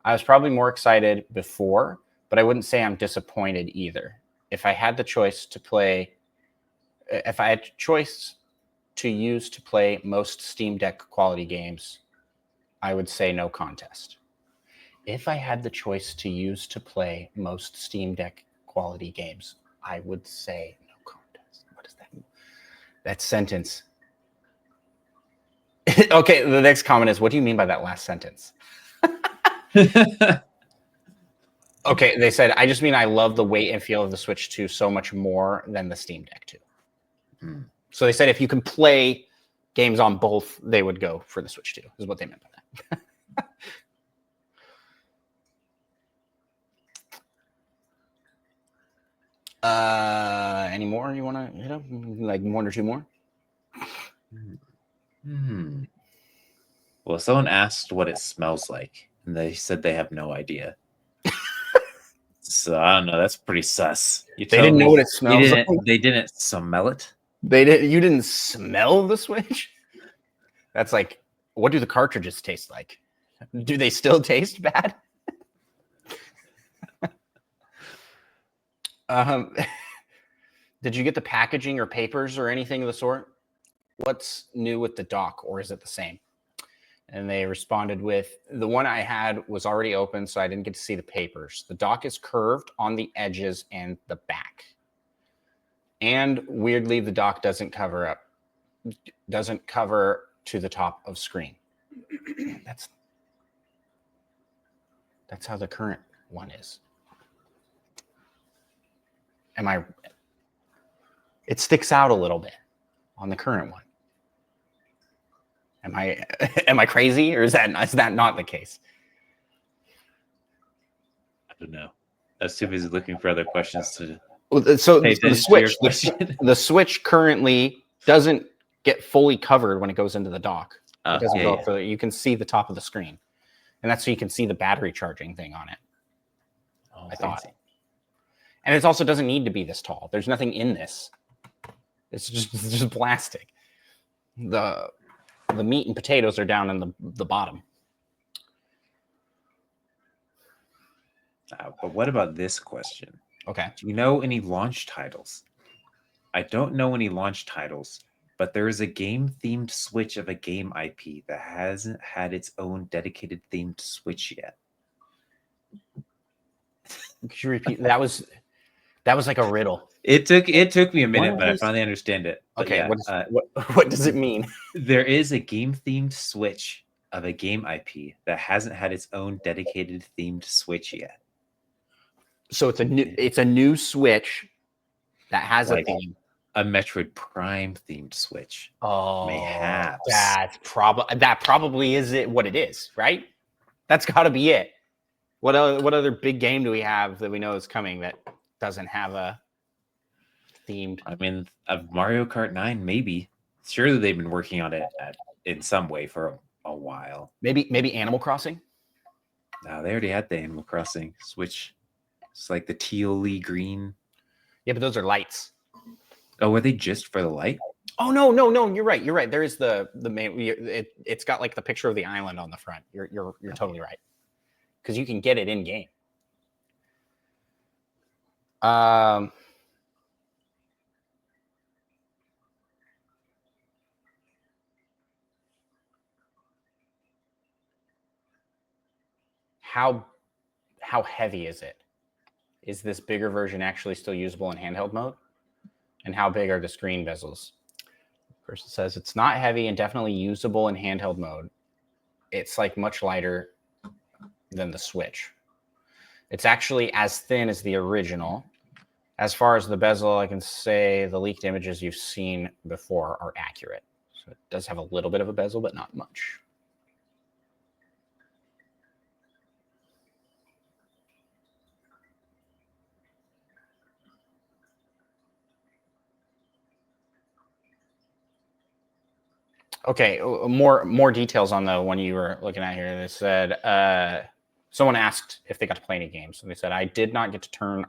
I was probably more excited before, but I wouldn't say I'm disappointed either. If I had the choice to use to play most Steam Deck quality games, I would say no contest. If I had the choice to use to play most Steam Deck quality games, I would say no contest. What does that mean? That sentence. Okay, the next comment is, what do you mean by that last sentence? Okay, they said, I just mean I love the weight and feel of the Switch 2 so much more than the Steam Deck 2. So they said if you can play games on both, they would go for the Switch 2, is what they meant by that. Any more you want to hit up? Like one or two more? Well, someone asked what it smells like, and they said they have no idea. So I don't know. That's pretty sus. They didn't know what it smells like. They didn't smell it. They did. You didn't smell the Switch? That's like, what do the cartridges taste like? Do they still taste bad? Did you get the packaging or papers or anything of the sort? What's new with the dock, or is it the same? And they responded with, the one I had was already open, so I didn't get to see the papers. The dock is curved on the edges and the back. And weirdly, the dock doesn't cover to the top of screen. That's how the current one is. It sticks out a little bit on the current one. Am I crazy, or is that not the case? I don't know. I was too busy looking for other questions to. So the Switch currently doesn't get fully covered when it goes into the dock. It doesn't go up further. You can see the top of the screen, and that's so you can see the battery charging thing on it. Oh, I thought, and it also doesn't need to be this tall. There's nothing in this. It's just plastic. The meat and potatoes are down in the bottom. But what about this question? Okay. Do you know any launch titles? I don't know any launch titles, but there is a game-themed Switch of a game IP that hasn't had its own dedicated themed Switch yet. Could you repeat? That was like a riddle. It took me a minute, but I finally understand it. But okay, yeah, what does it mean? There is a game-themed Switch of a game IP that hasn't had its own dedicated themed Switch yet. So it's a new Switch that has like a theme. A Metroid Prime themed Switch. Oh, mayhaps. That probably is it. What it is, right? That's got to be it. What other big game do we have that we know is coming that doesn't have a themed? I mean, Mario Kart 9, maybe. Surely they've been working on it in some way for a while. Maybe Animal Crossing. No, they already had the Animal Crossing Switch. It's like the teal-y green. Yeah, but those are lights. Oh, were they just for the light? Oh no! You're right. There is the main. It's got like the picture of the island on the front. You're totally right. Because you can get it in game. Um, how heavy is it? Is this bigger version actually still usable in handheld mode? And how big are the screen bezels? Person says it's not heavy and definitely usable in handheld mode. It's like much lighter than the Switch. It's actually as thin as the original. As far as the bezel, I can say the leaked images you've seen before are accurate. So it does have a little bit of a bezel, but not much. Okay, more details on the one you were looking at here. They said someone asked if they got to play any games, and they said I did not get to turn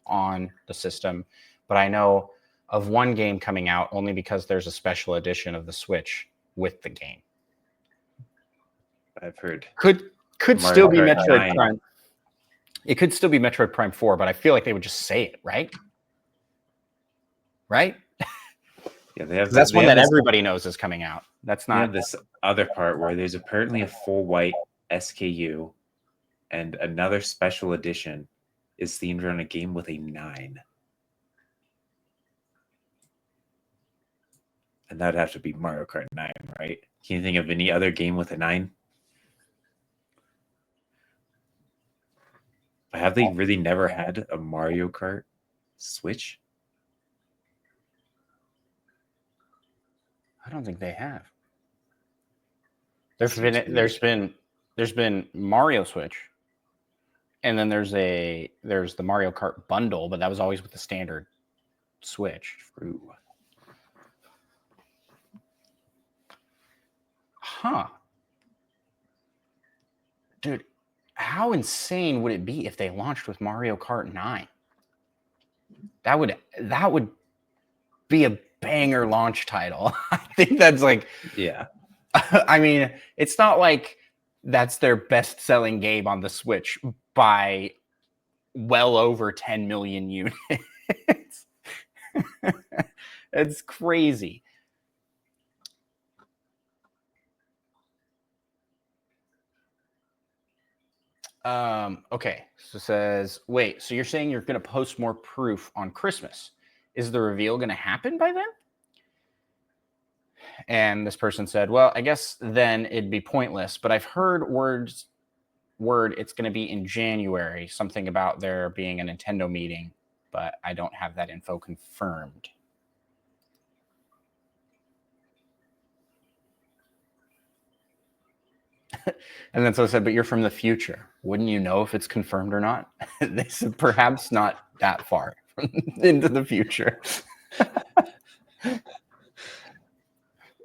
on the system, but I know of one game coming out only because there's a special edition of the Switch with the game. I've heard. Could Mario still be Kart Metroid 9. Prime. It could still be Metroid Prime 4, but I feel like they would just say it, right? Right? Yeah, they have. That's they one have that this, everybody knows is coming out. That's they not have this other part where there's apparently a full white SKU, and another special edition is themed around a game with a 9. And that'd have to be Mario Kart 9, right? Can you think of any other game with a 9? Have they really never had a Mario Kart Switch? I don't think they have. Seems weird. There's been Mario Switch, and then there's the Mario Kart bundle, but that was always with the standard Switch. True. Huh. Dude, how insane would it be if they launched with Mario Kart 9? That would be a banger launch title. I think that's like, Yeah. I mean, it's not like that's their best-selling game on the Switch by well over 10 million units. It's crazy. Okay, so it says, wait, so you're saying you're going to post more proof on Christmas? Is the reveal going to happen by then? And this person said, well, I guess then it'd be pointless, but I've heard word it's going to be in January, something about there being a Nintendo meeting, but I don't have that info confirmed. And then so I said, but you're from the future. Wouldn't you know if it's confirmed or not? They said, perhaps not that far into the future.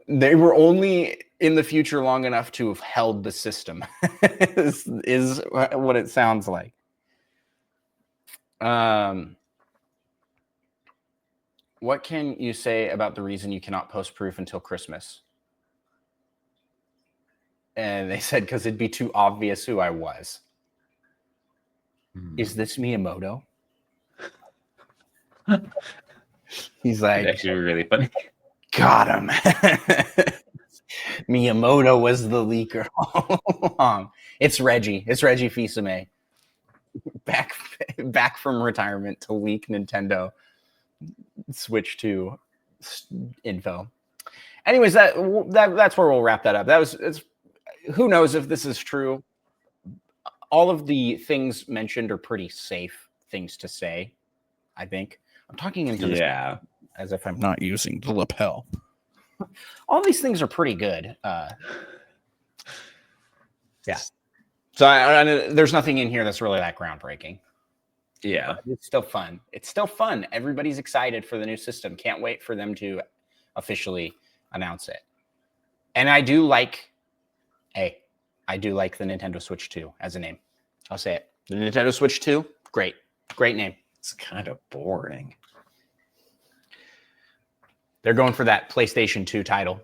They were only in the future long enough to have held the system, is what it sounds like. What can you say about the reason you cannot post proof until Christmas? And they said, because it'd be too obvious who I was. Is this Miyamoto? He's like, It's actually really funny. Got him. Miyamoto was the leaker all along. It's Reggie. It's Reggie Fils-Aimé. Back from retirement to leak Nintendo Switch 2 info. Anyways, that's where we'll wrap that up. Who knows if this is true. All of the things mentioned are pretty safe things to say, I think. I'm talking into this as if I'm not using the lapel. All these things are pretty good. Yeah. So there's nothing in here that's really that groundbreaking. Yeah. But it's still fun. It's still fun. Everybody's excited for the new system. Can't wait for them to officially announce it. And I do like the Nintendo Switch 2 as a name. I'll say it. The Nintendo Switch 2, great. Great name. It's kind of boring. They're going for that PlayStation 2 title.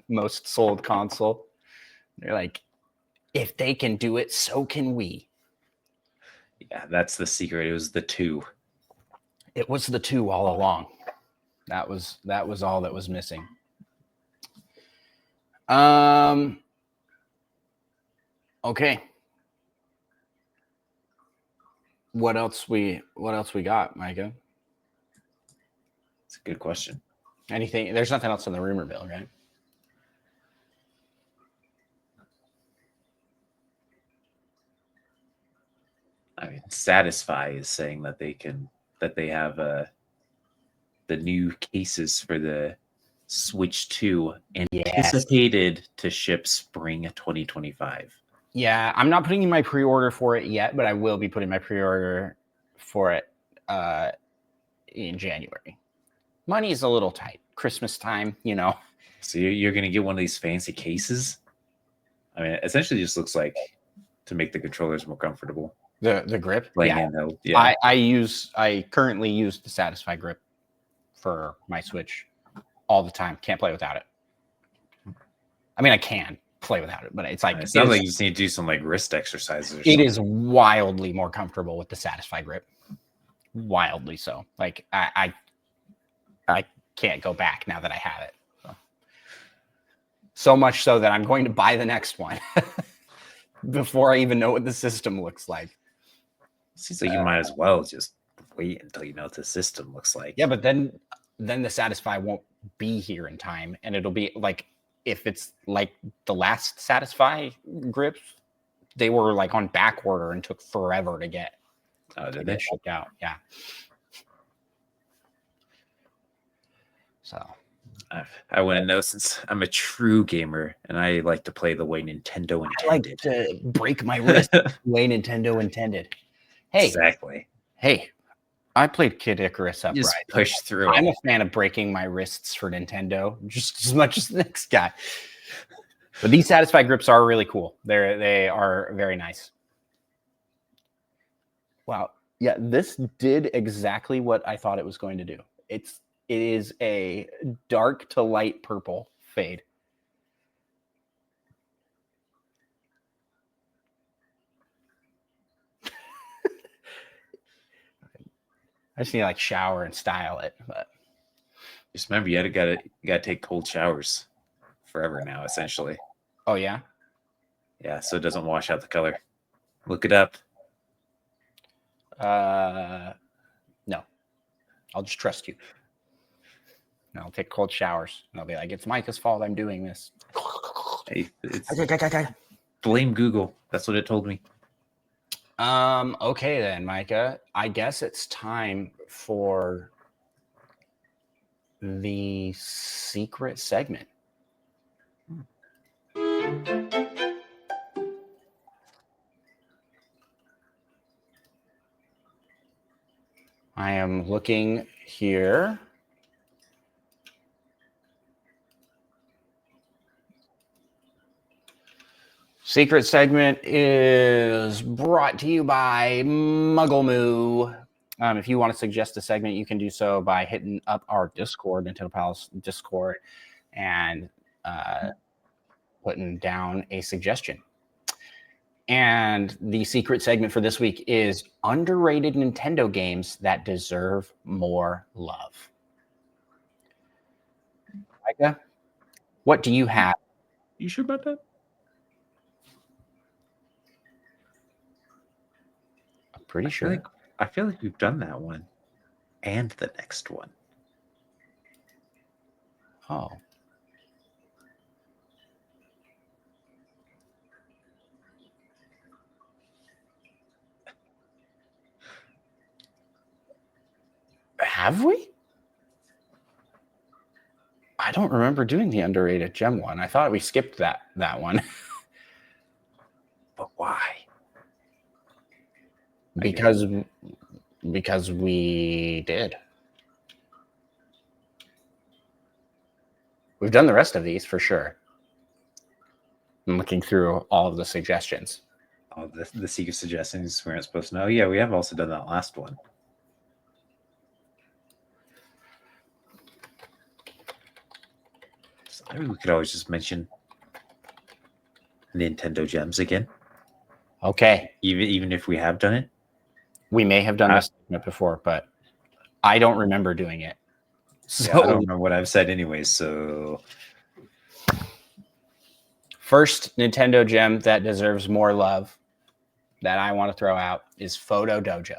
Most sold console. They're like, if they can do it, so can we. Yeah, that's the secret. It was the 2. It was the 2 all along. That was all that was missing. Okay. What else we got, Micah? It's a good question. Anything? There's nothing else in the rumor mill, right? I mean, Satisfy is saying that they have the new cases for the Switch 2 anticipated to ship spring 2025. Yeah, I'm not putting in my pre-order for it yet, but I will be putting my pre-order for it in January. Money is a little tight. Christmas time, you know. So you're going to get one of these fancy cases? I mean, it essentially just looks like to make the controllers more comfortable. The grip? Playing handheld. Yeah. I currently use the Satisfy grip for my Switch all the time. Can't play without it. I mean, I can play without it, but it's like it sounds like you just need to do some like wrist exercises. It is wildly more comfortable with the Satisfy grip. Wildly so. Like I can't go back now that I have it. So much so that I'm going to buy the next one before I even know what the system looks like. Seems like you might as well just wait until you know what the system looks like. Yeah, but then the Satisfy won't be here in time, and it'll be like if it's like the last Satisfy grips, they were like on back order and took forever to get. Did they? Shipped out? Yeah. So I wouldn't know since I'm a true gamer and I like to play the way Nintendo intended. I like to break my wrist the way Nintendo intended. Hey, exactly. Hey, I played Kid Icarus upright. Just push through. I'm a fan of breaking my wrists for Nintendo just as much as the next guy. But these Satisfy grips are really cool. They are very nice. Wow. Yeah, this did exactly what I thought it was going to do. It is a dark to light purple fade. I just need to like shower and style it, but just remember you gotta take cold showers forever now, essentially. Oh yeah? Yeah, so it doesn't wash out the color. Look it up. No. I'll just trust you. And I'll take cold showers. And I'll be like, it's Micah's fault I'm doing this. Hey, blame Google. That's what it told me. Okay then, Micah. I guess it's time for the secret segment. I am looking here. Secret segment is brought to you by Muggle Moo. If you want to suggest a segment, you can do so by hitting up our Discord, Nintendo Pals Discord, and putting down a suggestion. And the secret segment for this week is underrated Nintendo games that deserve more love. Micah, what do you have? You sure about that? I'm pretty sure. I feel like we've done that one and the next one. Oh. Have we? I don't remember doing the underrated gem one. I thought we skipped that one. But why? Because we did. We've done the rest of these for sure. I'm looking through all of the suggestions. Oh, the secret suggestions we weren't supposed to know. Yeah, we have also done that last one. So maybe we could always just mention Nintendo gems again. Okay. Even if we have done it. We may have done this segment before, but I don't remember doing it. So Yeah, I don't remember what I've said anyways. So first Nintendo gem that deserves more love that I want to throw out is Photo Dojo.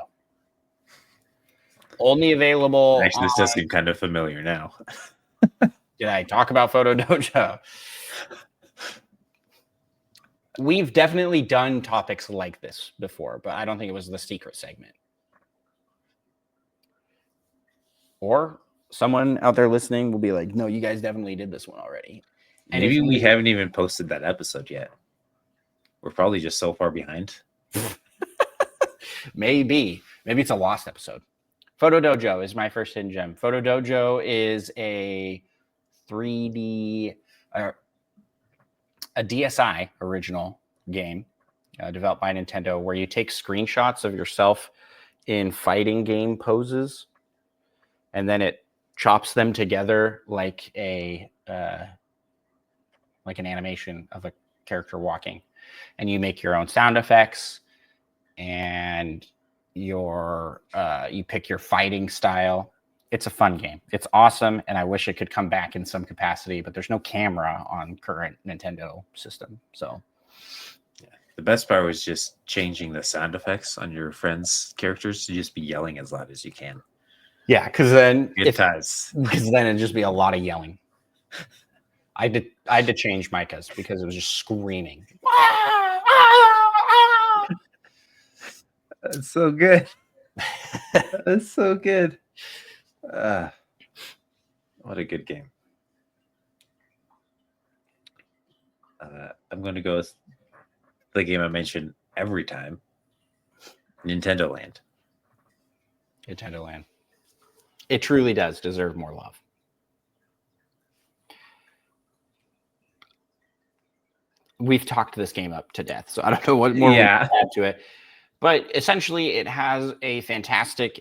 Only available. actually, this does seem kind of familiar now. Did I talk about Photo Dojo? We've definitely done topics like this before, but I don't think it was the secret segment. Or someone out there listening will be like, no, you guys definitely did this one already. And Maybe we haven't even posted that episode yet. We're probably just so far behind. Maybe it's a lost episode. Photo Dojo is my first hidden gem. Photo Dojo is a 3D, a DSi original game developed by Nintendo where you take screenshots of yourself in fighting game poses and then it chops them together like an animation of a character walking, and you make your own sound effects and you pick your fighting style. It's a fun game. It's awesome, and I wish it could come back in some capacity, but there's no camera on current Nintendo system. So the best part was just changing the sound effects on your friends' characters to just be yelling as loud as you can. yeah, because then because then it'd just be a lot of yelling. I had to change Micah's because it was just screaming. That's so good. That's so good. What a good game. I'm going to go with the game I mention every time, Nintendo Land. Nintendo Land. It truly does deserve more love. We've talked this game up to death, so I don't know what more we can add to it. But essentially, it's a fantastic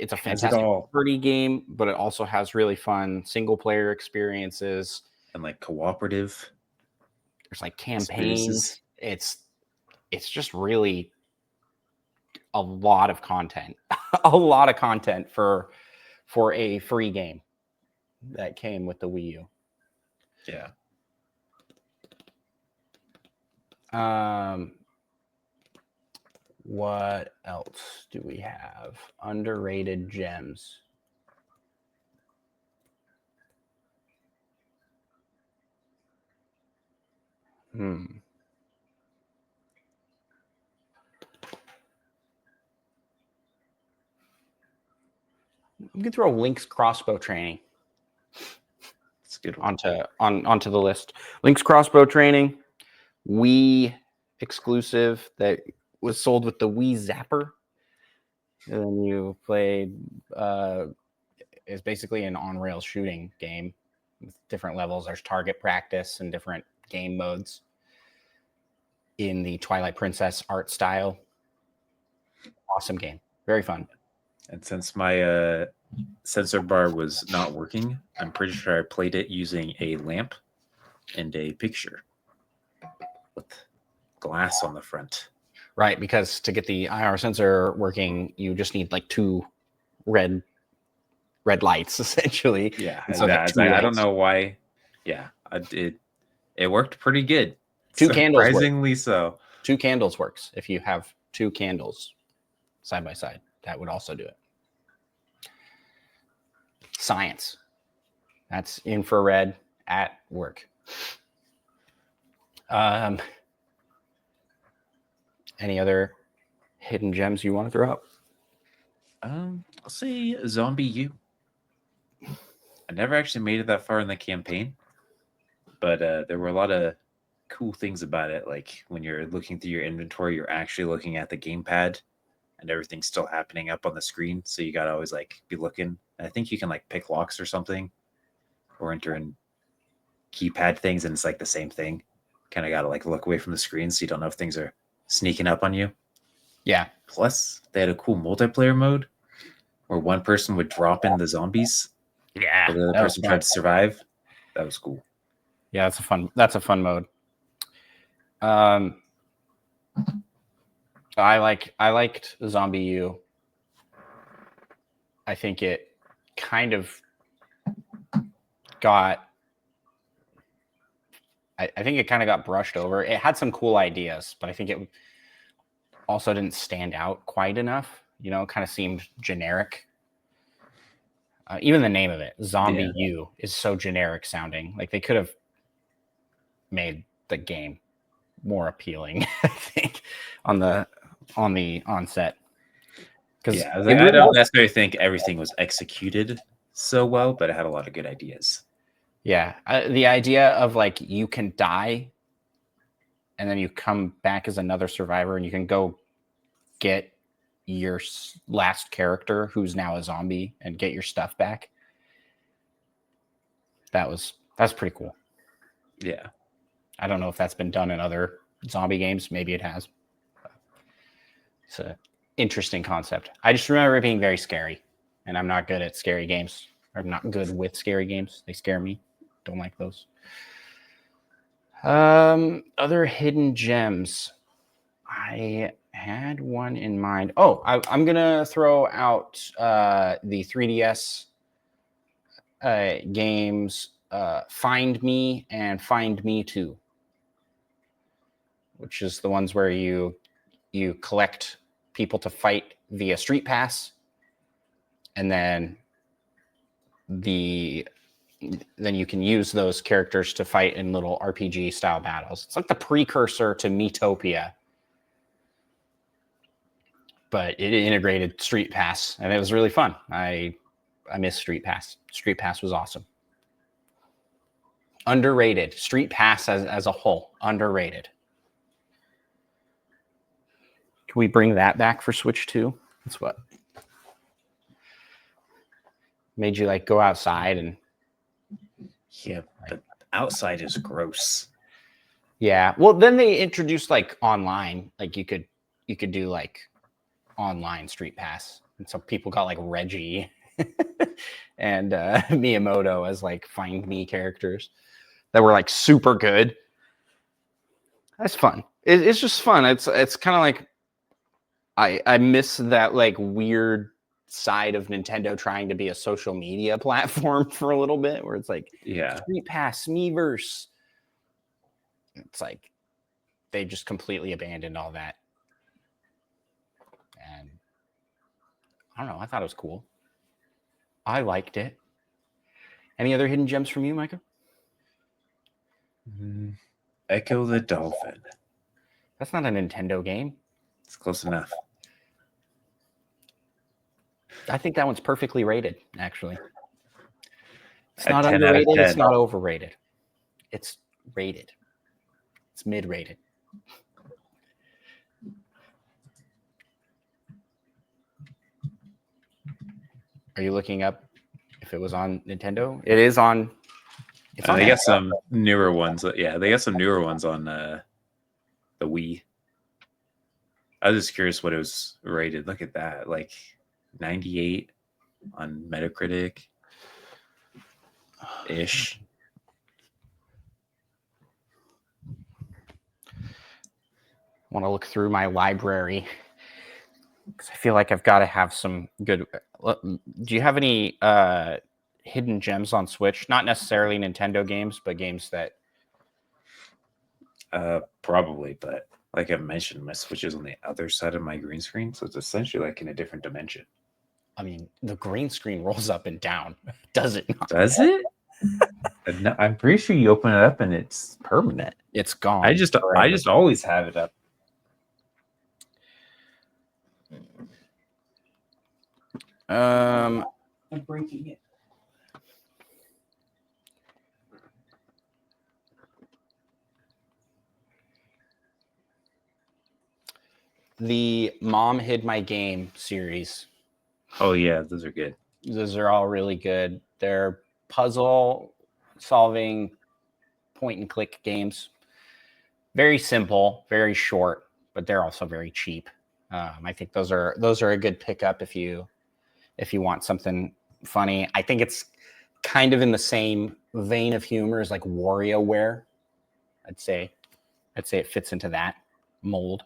party game, but it also has really fun single-player experiences. And like cooperative. There's like campaigns. It's just really a lot of content. A lot of content for a free game that came with the Wii U. Yeah. What else do we have? Underrated gems. You can throw Link's crossbow training. It's good onto the list. Link's crossbow training, Wii exclusive that was sold with the Wii Zapper. And then you played it's basically an on-rails shooting game with different levels. There's target practice and different game modes in the Twilight Princess art style. Awesome game. Very fun. And since my sensor bar was not working, I'm pretty sure I played it using a lamp and a picture with glass on the front. Right, because to get the IR sensor working, you just need like two red lights, essentially. Yeah, so I don't know why. Yeah, it worked pretty good. Two candles, surprisingly so. 2 candles works if you have 2 candles side by side. That would also do it. Science. That's infrared at work. Any other hidden gems you want to throw up? I'll say Zombie U. I never actually made it that far in the campaign, but there were a lot of cool things about it. Like when you're looking through your inventory, you're actually looking at the gamepad and everything's still happening up on the screen. So you got to always like be looking. I think you can like pick locks or something or enter in keypad things and it's like the same thing. Kind of got to like look away from the screen so you don't know if things are sneaking up on you. Yeah. Plus, they had a cool multiplayer mode where one person would drop in the zombies. Yeah. While the other person tried to survive. That was cool. Yeah, that's a fun mode. I liked Zombie U. I think it kind of got. I think it kind of got brushed over. It had some cool ideas, but I think it also didn't stand out quite enough. You know, kind of seemed generic. Even the name of it, Zombie U, is so generic sounding. Like they could have made the game more appealing, I think, on the onset. Because yeah, I don't necessarily think everything was executed so well, but it had a lot of good ideas. Yeah, the idea of like you can die, and then you come back as another survivor, and you can go get your last character who's now a zombie and get your stuff back. That's pretty cool. Yeah. I don't know if that's been done in other zombie games. Maybe it has. It's an interesting concept. I just remember it being very scary, and I'm not good at scary games. I'm not good with scary games. They scare me. Don't like those. Other hidden gems. I had one in mind. Oh, I'm gonna throw out the 3DS games, Find Me and Find Me Too, which is the ones where you collect people to fight via Street Pass, and then you can use those characters to fight in little RPG style battles. It's like the precursor to Miitopia, but it integrated Street Pass, and it was really fun. I miss Street Pass. Street Pass was awesome. Underrated. Street Pass as a whole, underrated. Can we bring that back for Switch 2? That's what made you like go outside and. Yeah, but outside is gross. Yeah. Well, then they introduced like online, like you could do like online Street Pass, and so people got like Reggie and Miyamoto as like Find Me characters that were like super good. That's fun. It's just fun. It's kind of like I miss that like weird side of Nintendo trying to be a social media platform for a little bit, where it's like Street Pass, Miiverse. It's like they just completely abandoned all that. And I don't know. I thought it was cool. I liked it. Any other hidden gems from you, Micah? Echo the Dolphin. That's not a Nintendo game. It's close enough. I think that one's perfectly rated, actually. It's A not 10 out of underrated. 10. It's not overrated. It's rated. It's mid-rated. Are you looking up if it was on Nintendo? It is on. It's on. They got some newer ones. Yeah, they got some newer ones on the Wii. I was just curious what it was rated. Look at that, like 98 on Metacritic ish. I want to look through my library because I feel like I've got to have some good. Do you have any hidden gems on Switch? Not necessarily Nintendo games, but games that. Probably, but like I mentioned, my Switch is on the other side of my green screen, so it's essentially like in a different dimension. I mean, the green screen rolls up and down, does it not? Does it? No, I'm pretty sure you open it up and it's permanent. It's gone. I just always have it up. I'm breaking it. The Mom Hid My Game series. Oh yeah, those are good. Those are all really good. They're puzzle solving point and click games. Very simple, very short, but they're also very cheap. I think those are a good pickup if you want something funny. I think it's kind of in the same vein of humor as like WarioWare. I'd say it fits into that mold.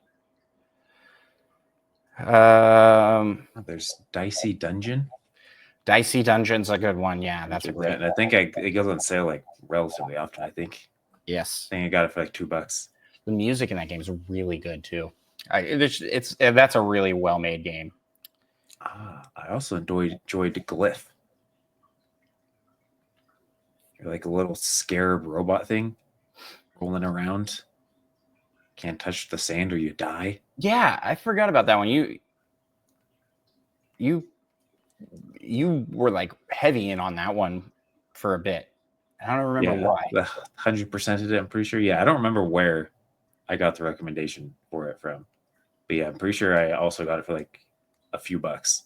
There's Dicey Dungeon. Dicey Dungeon's a good one. Yeah, I that's a checked great. that, and I think it goes on sale like relatively often. I think Yes, I got it for like $2. the music in that game is really good too. That's a really well made game. I also enjoyed Glyph. You're like a little scarab robot thing rolling around. Can't touch the sand or you die. Yeah, I forgot about that one. You were like heavy in on that one for a bit. I don't remember why. 100% of it, I'm pretty sure. Yeah, I don't remember where I got the recommendation for it from. But yeah, I'm pretty sure I also got it for like a few bucks.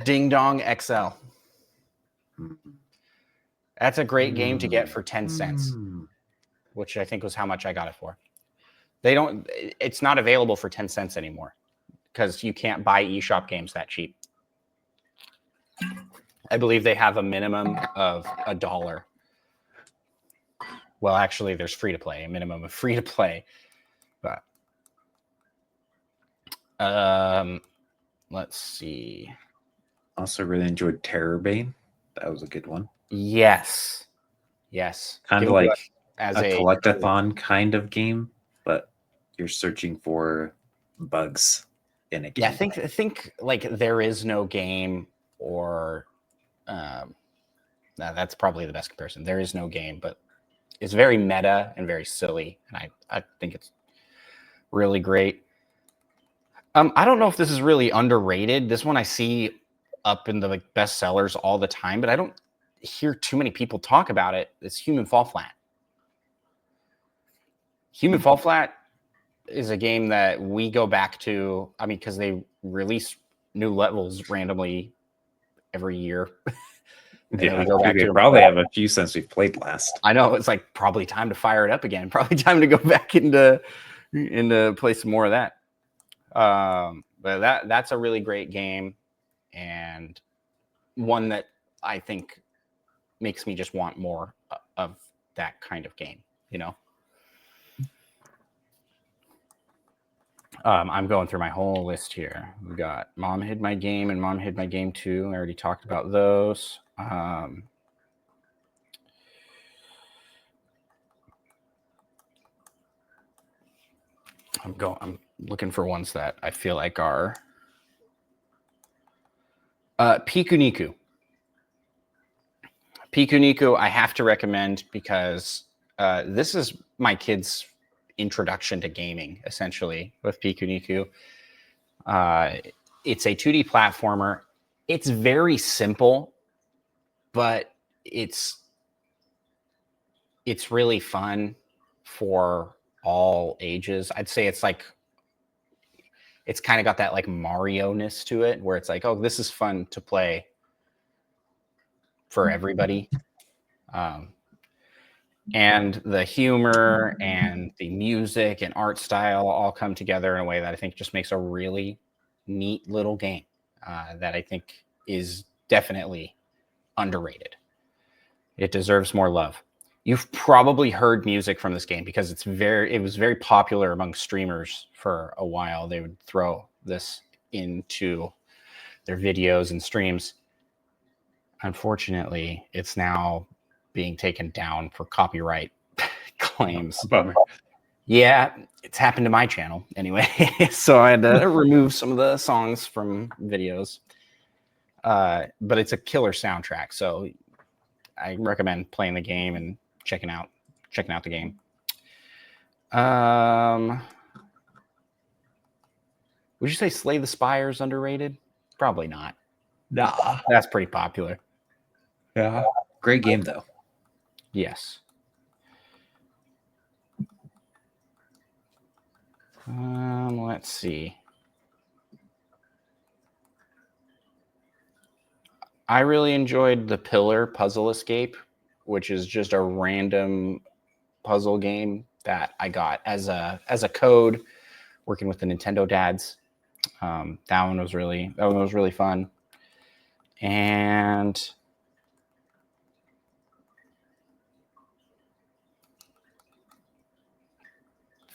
Ding Dong XL. Mm. That's a great game to get for 10 cents, Mm. which I think was how much I got it for. It's not available for 10 cents anymore because you can't buy eShop games that cheap. I believe they have a minimum of $1. Well, actually, there's free to play, a minimum of free to play. But let's see. Also really enjoyed Terrorbane. That was a good one. Yes. Kind of Given to like us as a collectathon kind of game, but you're searching for bugs in a game. Yeah, I think like there is no game, or that's probably the best comparison. There is no game, but it's very meta and very silly, and I think it's really great. I don't know if this is really underrated. This one I see up in the like best sellers all the time, but I don't hear too many people talk about it. It's Human Fall Flat. Human Fall Flat is a game that we go back to. I mean, because they release new levels randomly every year. Yeah, we go back we to probably have a few since we've played last. I know it's like probably time to fire it up again. Probably time to go back into play some more of that. But that's a really great game, and one that I think makes me just want more of that kind of game. You know. I'm going through my whole list here. We got Mom Hid My Game and Mom Hid My Game 2. I already talked about those. I'm looking for ones that I feel like are Piku Niku. Piku Niku I have to recommend because this is my kids' introduction to gaming, essentially, with Piku Niku. It's a 2D platformer. It's very simple, but it's really fun for all ages. I'd say it's kind of got that like Mario-ness to it, where it's like, oh, this is fun to play for everybody. And the humor and the music and art style all come together in a way that I think just makes a really neat little game that I think is definitely underrated. It deserves more love. You've probably heard music from this game because it was very popular among streamers for a while. They would throw this into their videos and streams. Unfortunately, it's now being taken down for copyright claims. Bummer. Yeah, it's happened to my channel anyway. So I had to remove some of the songs from videos. But it's a killer soundtrack, so I recommend playing the game and checking out the game. Would you say Slay the Spire is underrated? Probably not. Nah. That's pretty popular. Yeah. Great game though. Yes. Let's see. I really enjoyed the Pillar Puzzle Escape, which is just a random puzzle game that I got as a code working with the Nintendo dads. That one was really fun. And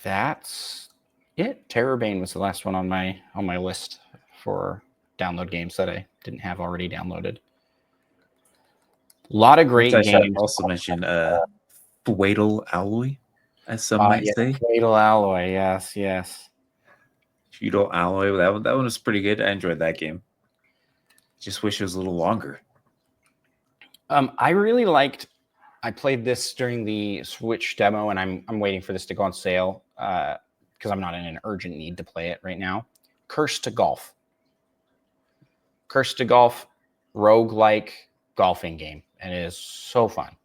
that's it. Terrorbane was the last one on my list for download games that I didn't have already downloaded. A lot of great I should games. also mention Fatal Alloy, as some might say. Fatal Alloy, yes. Fatal Alloy, that one was pretty good. I enjoyed that game. Just wish it was a little longer. I really liked. I played this during the Switch demo, and I'm waiting for this to go on sale because I'm not in an urgent need to play it right now. Curse to Golf. Curse to Golf, roguelike golfing game, and it is so fun.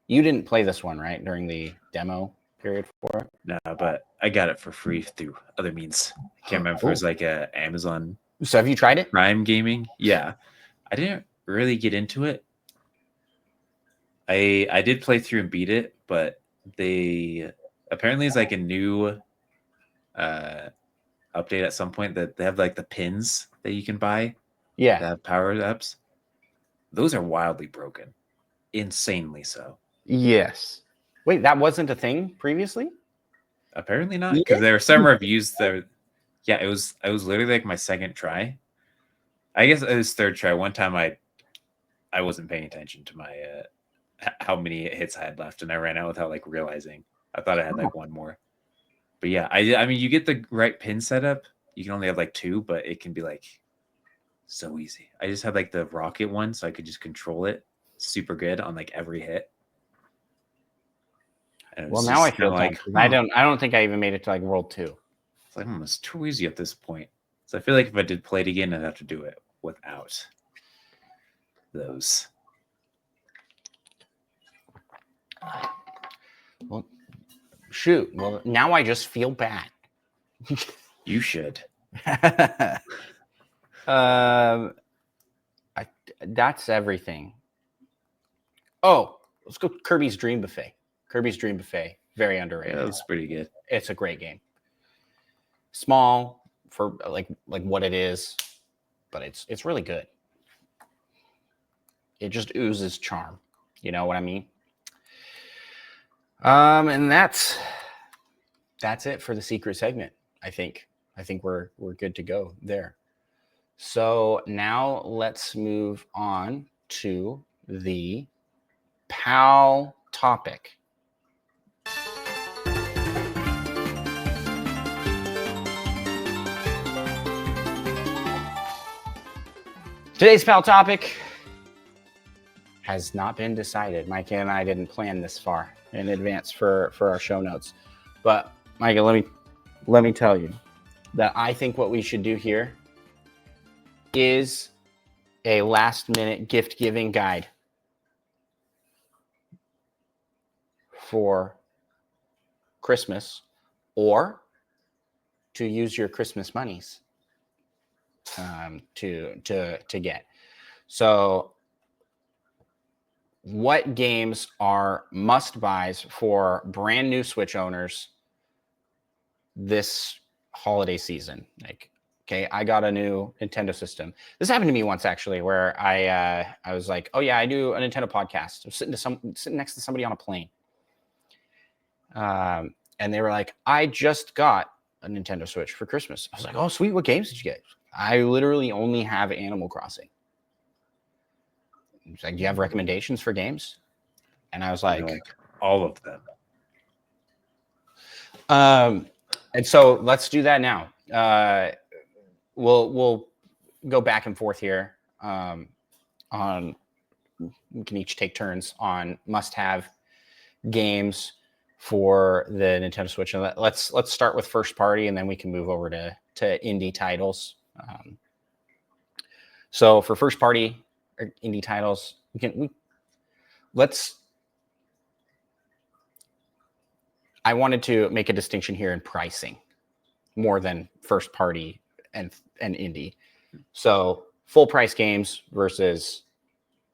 You didn't play this one, right, during the demo period for it? No, but I got it for free through other means. I can't remember if it was like a Amazon. So have you tried it? Prime Gaming? Yeah. I didn't really get into it. I did play through and beat it, but they apparently it's like a new update at some point that they have like the pins that you can buy. Yeah. That have power ups. Those are wildly broken. Insanely so. Yes. Wait, that wasn't a thing previously? Apparently not, because there were some reviews that yeah, it was literally like my second try. I guess it was third try. One time I wasn't paying attention to my how many hits I had left, and I ran out without like realizing. I thought I had like one more. But yeah, I mean you get the right pin setup. You can only have like 2, but it can be like so easy. I just had like the rocket one, so I could just control it super good on like every hit. Well, now I feel like I don't think I even made it to like World 2. It's like it's too easy at this point. So I feel like if I did play it again, I'd have to do it without those. Well, shoot. Well, now I just feel bad. You should. That's everything. Oh, let's go Kirby's Dream Buffet. Kirby's Dream Buffet, very underrated. Yeah, that's pretty good. It's a great game. Small for like what it is, but it's really good. It just oozes charm. You know what I mean? And that's it for the secret segment. I think we're good to go there. So now let's move on to the PAL topic. Today's PAL topic has not been decided. Micah and I didn't plan this far in advance for our show notes. But Micah, let me tell you that I think what we should do here is a last-minute gift-giving guide for Christmas, or to use your Christmas monies to get. So, what games are must-buys for brand new Switch owners this holiday season? Like, okay, I got a new Nintendo system. This happened to me once, actually, where I was like, "Oh yeah, I do a Nintendo podcast." I'm sitting next to somebody on a plane, and they were like, "I just got a Nintendo Switch for Christmas." I was like, "Oh sweet, what games did you get?" I literally only have Animal Crossing. He's like, "Do you have recommendations for games?" And I was like all of them. And so let's do that now. We'll go back and forth here. On we can each take turns on must-have games for the Nintendo Switch. And let's start with first party, and then we can move over to indie titles. So for first party or indie titles, I wanted to make a distinction here in pricing more than first party and indie. So full price games versus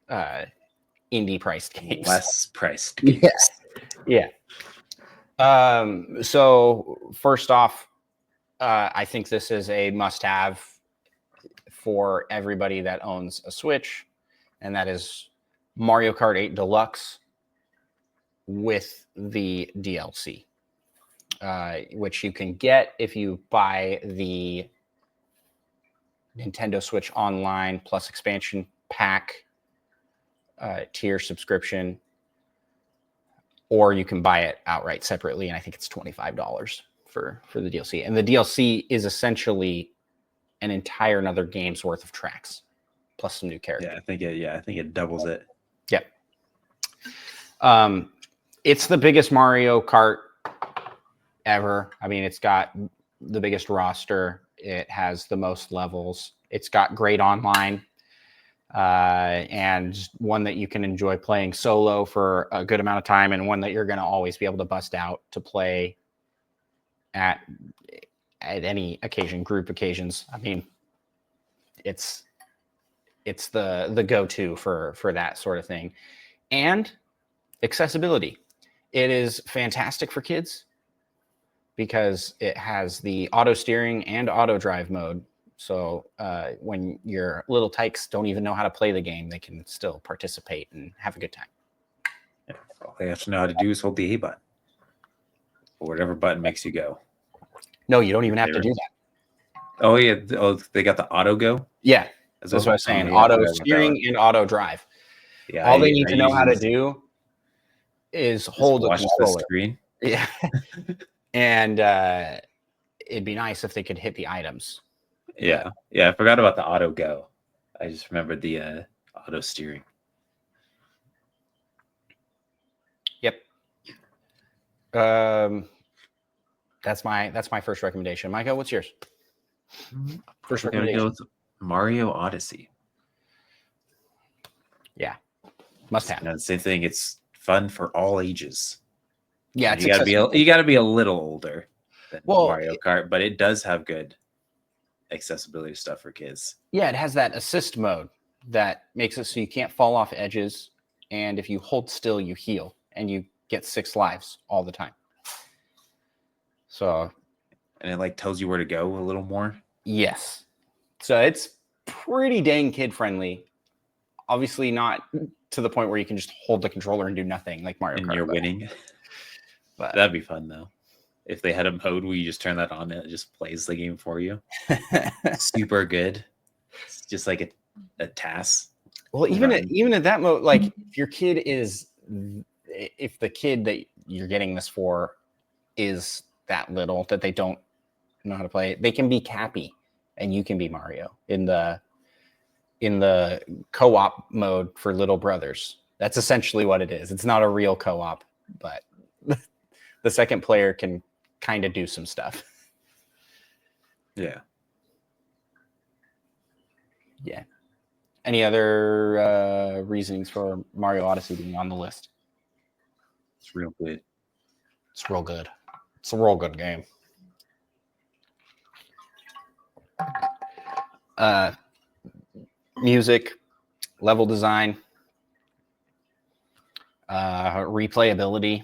indie priced games. Less priced games. Yeah. So first off, I think this is a must-have for everybody that owns a Switch, and that is Mario Kart 8 Deluxe with the DLC, which you can get if you buy the Nintendo Switch Online plus expansion pack tier subscription, or you can buy it outright separately, and I think it's $25 for the DLC. And the DLC is essentially an entire another game's worth of tracks plus some new characters. I think it doubles it. Yep. It's the biggest Mario Kart ever. I mean, it's got the biggest roster. It has the most levels. It's got great online, and one that you can enjoy playing solo for a good amount of time, and one that you're going to always be able to bust out to play at any occasion, group occasions. I mean, it's the go-to for that sort of thing. And accessibility. It is fantastic for kids because it has the auto steering and auto drive mode. So when your little tykes don't even know how to play the game, they can still participate and have a good time. Yeah, all they have to know how to do is hold the A button, or whatever button makes you go. No, you don't even have to do that. Oh yeah, they got the auto go. Yeah, that's what I was saying. Auto steering and auto drive. Yeah, all they need to know how to do is hold the controller. The screen. Yeah, and it'd be nice if they could hit the items. Yeah, I forgot about the auto go. I just remembered the auto steering. Yep. That's my first recommendation. Micah, what's yours? First recommendation. Go with Mario Odyssey. Yeah, must have. And the same thing. It's fun for all ages. Yeah, you gotta be a little older than Mario Kart, but it does have good accessibility stuff for kids. Yeah, it has that assist mode that makes it so you can't fall off edges, and if you hold still, you heal, and you get 6 lives all the time. So, and it like tells you where to go a little more. Yes, so it's pretty dang kid friendly. Obviously, not to the point where you can just hold the controller and do nothing like Mario Kart. And you're winning. But that'd be fun though. If they had a mode where you just turn that on and it just plays the game for you. Super good. It's just like a task. Well, even at that mode, like if the kid that you're getting this for is that little that they don't know how to play, they can be Cappy and you can be Mario in the co-op mode for little brothers. That's essentially what it is. It's not a real co-op, but the second player can kind of do some stuff. Yeah. Any other reasonings for Mario Odyssey being on the list? It's real good. It's real good. It's a real good game. Music, level design, replayability,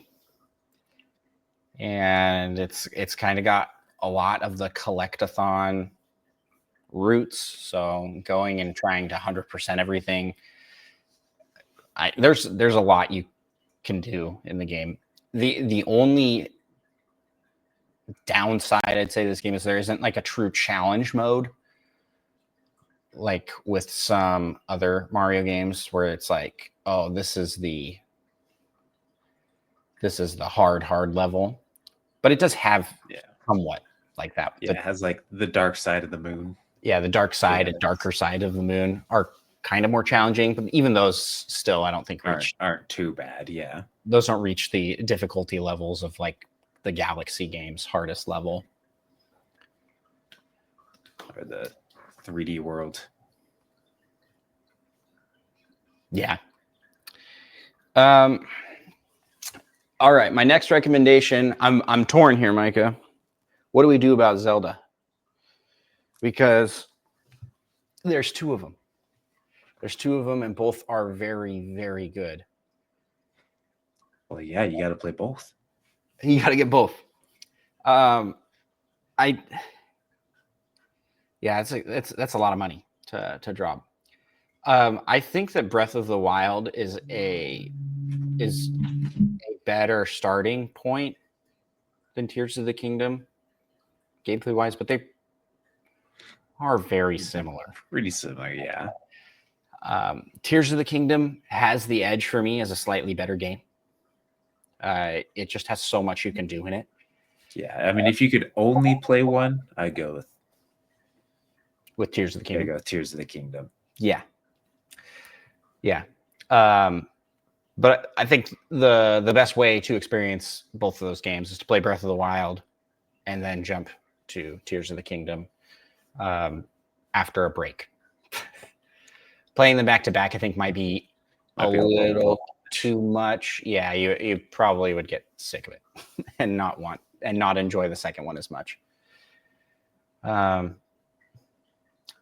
and it's kind of got a lot of the collectathon roots. So going and trying to 100% everything. There's a lot you can do in the game. The only downside I'd say this game is there isn't like a true challenge mode like with some other Mario games where it's like, oh, this is the hard level, but it does have somewhat like that. Yeah, it has like the dark side of the moon. Yeah, the dark side and darker side of the moon are kind of more challenging, but even those still I don't think aren't too bad. Yeah, those don't reach the difficulty levels of like the Galaxy games hardest level or the 3D world. Yeah. All right, my next recommendation, I'm torn here, Micah. What do we do about Zelda? Because there's 2 of them. There's 2 of them, and both are very, very good. Well, yeah, you got to play both. You got to get both. That's a lot of money to drop. I think that Breath of the Wild is a better starting point than Tears of the Kingdom, gameplay wise. But are very similar. Pretty similar, yeah. Tears of the Kingdom has the edge for me as a slightly better game. It just has so much you can do in it. Yeah, I mean, if you could only play one, I'd go with Tears of the Kingdom. Tears of the Kingdom. Yeah. But I think the best way to experience both of those games is to play Breath of the Wild and then jump to Tears of the Kingdom after a break. Playing them back to back, I think, might be a little too much. Yeah, you probably would get sick of it and not enjoy the second one as much. But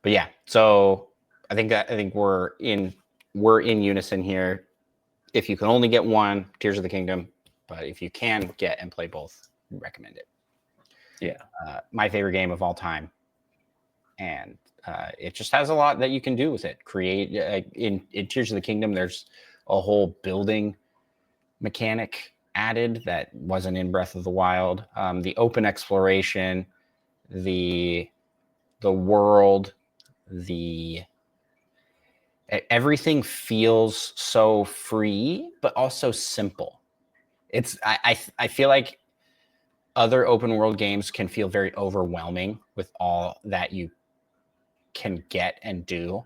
yeah, so I think we're in unison here. If you can only get one, Tears of the Kingdom, but if you can get and play both, recommend it. Yeah, my favorite game of all time, and it just has a lot that you can do with it. Create in Tears of the Kingdom, there's a whole building mechanic added that wasn't in Breath of the Wild. The open exploration, the world, everything feels so free, but also simple. I feel like other open world games can feel very overwhelming with all that you can get and do.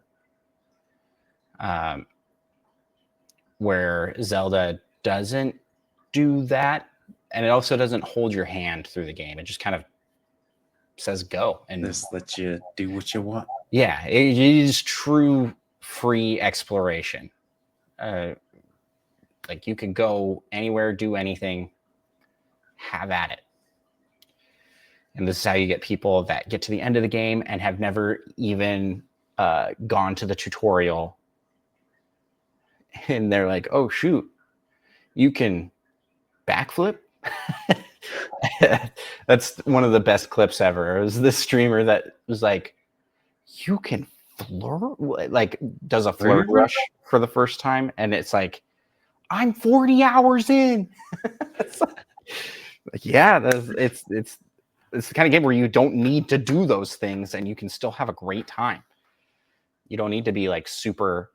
Where Zelda doesn't do that, and it also doesn't hold your hand through the game. It just kind of says go and just let you do what you want. Yeah, it is true free exploration. Like you can go anywhere, do anything, have at it. And this is how you get people that get to the end of the game and have never even gone to the tutorial. And they're like, oh, shoot, you can backflip? That's one of the best clips ever. It was this streamer that was like, you can does a flirt rush for the first time. And it's like, I'm 40 hours in. Yeah, it's the kind of game where you don't need to do those things and you can still have a great time. You don't need to be like super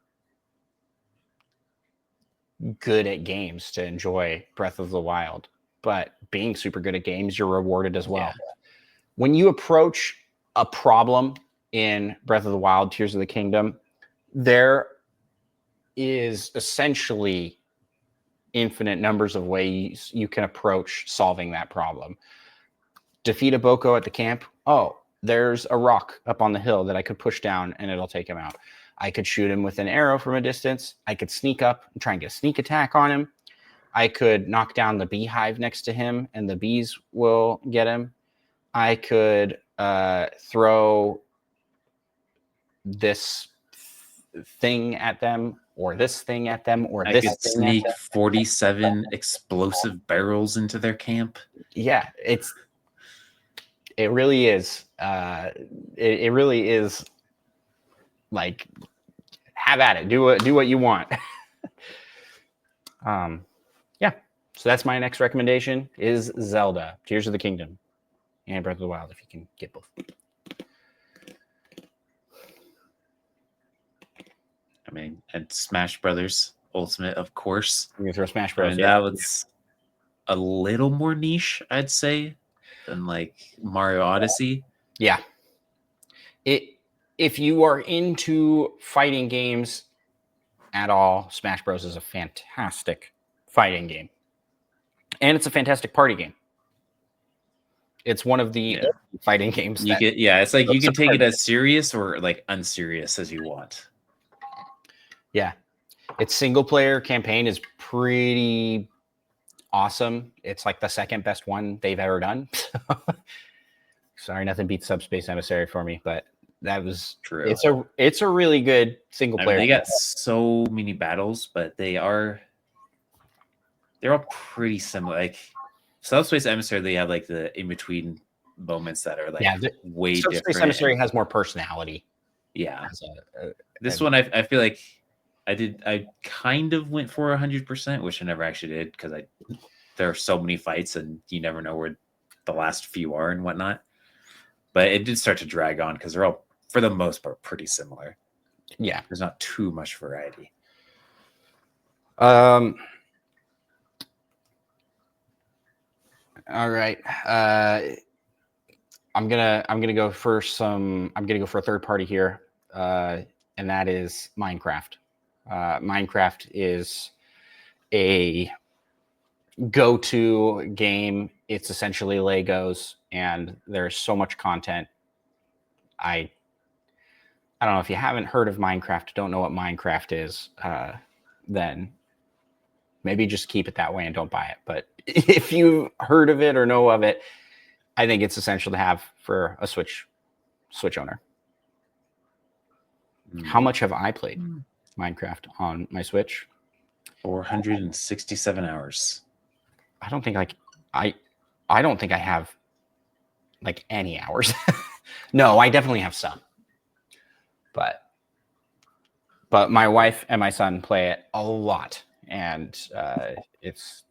good at games to enjoy Breath of the Wild, but being super good at games, you're rewarded as well. Yeah. When you approach a problem in Breath of the Wild, Tears of the Kingdom, there is essentially infinite numbers of ways you can approach solving that problem. Defeat a Boko at the camp. Oh, there's a rock up on the hill that I could push down and it'll take him out. I could shoot him with an arrow from a distance. I could sneak up and try and get a sneak attack on him. I could knock down the beehive next to him and the bees will get him. I could throw this thing at them or this thing at them or this. I could sneak 47 explosive barrels into their camp. Yeah, it really is. It really is like, have at it. Do what you want. Yeah. So that's my next recommendation is Zelda, Tears of the Kingdom, and Breath of the Wild if you can get both. I mean, and Smash Brothers Ultimate, of course. You're gonna throw Smash Bros. I mean, that was a little more niche, I'd say, than like Mario Odyssey. Yeah. If you are into fighting games at all, Smash Bros. Is a fantastic fighting game. And it's a fantastic party game. It's one of the fighting games. It's like you can take it as serious or like unserious as you want. Yeah. Its single player campaign is pretty awesome. It's like the second best one they've ever done. Sorry, nothing beats Subspace Emissary for me, but that was true. It's a really good single player. They got so many battles, but they're all pretty similar. Like Subspace Emissary, they have like the in between moments that are like way different. Subspace Emissary has more personality. Yeah. This one, I feel like I kind of went for 100%, which I never actually did because there are so many fights and you never know where the last few are and whatnot. But it did start to drag on because they're all for the most part, pretty similar. Yeah. There's not too much variety. All right. I'm gonna go for a third party here, and that is Minecraft. Minecraft is a go-to game. It's essentially Legos, and there's so much content. I don't know if you haven't heard of Minecraft, don't know what Minecraft is, then maybe just keep it that way and don't buy it. But if you've heard of it or know of it, I think it's essential to have for a Switch owner. How much have I played Minecraft on my Switch? 467 hours. I don't think I don't think I have like any hours. No, I definitely have some. But my wife and my son play it a lot, and it's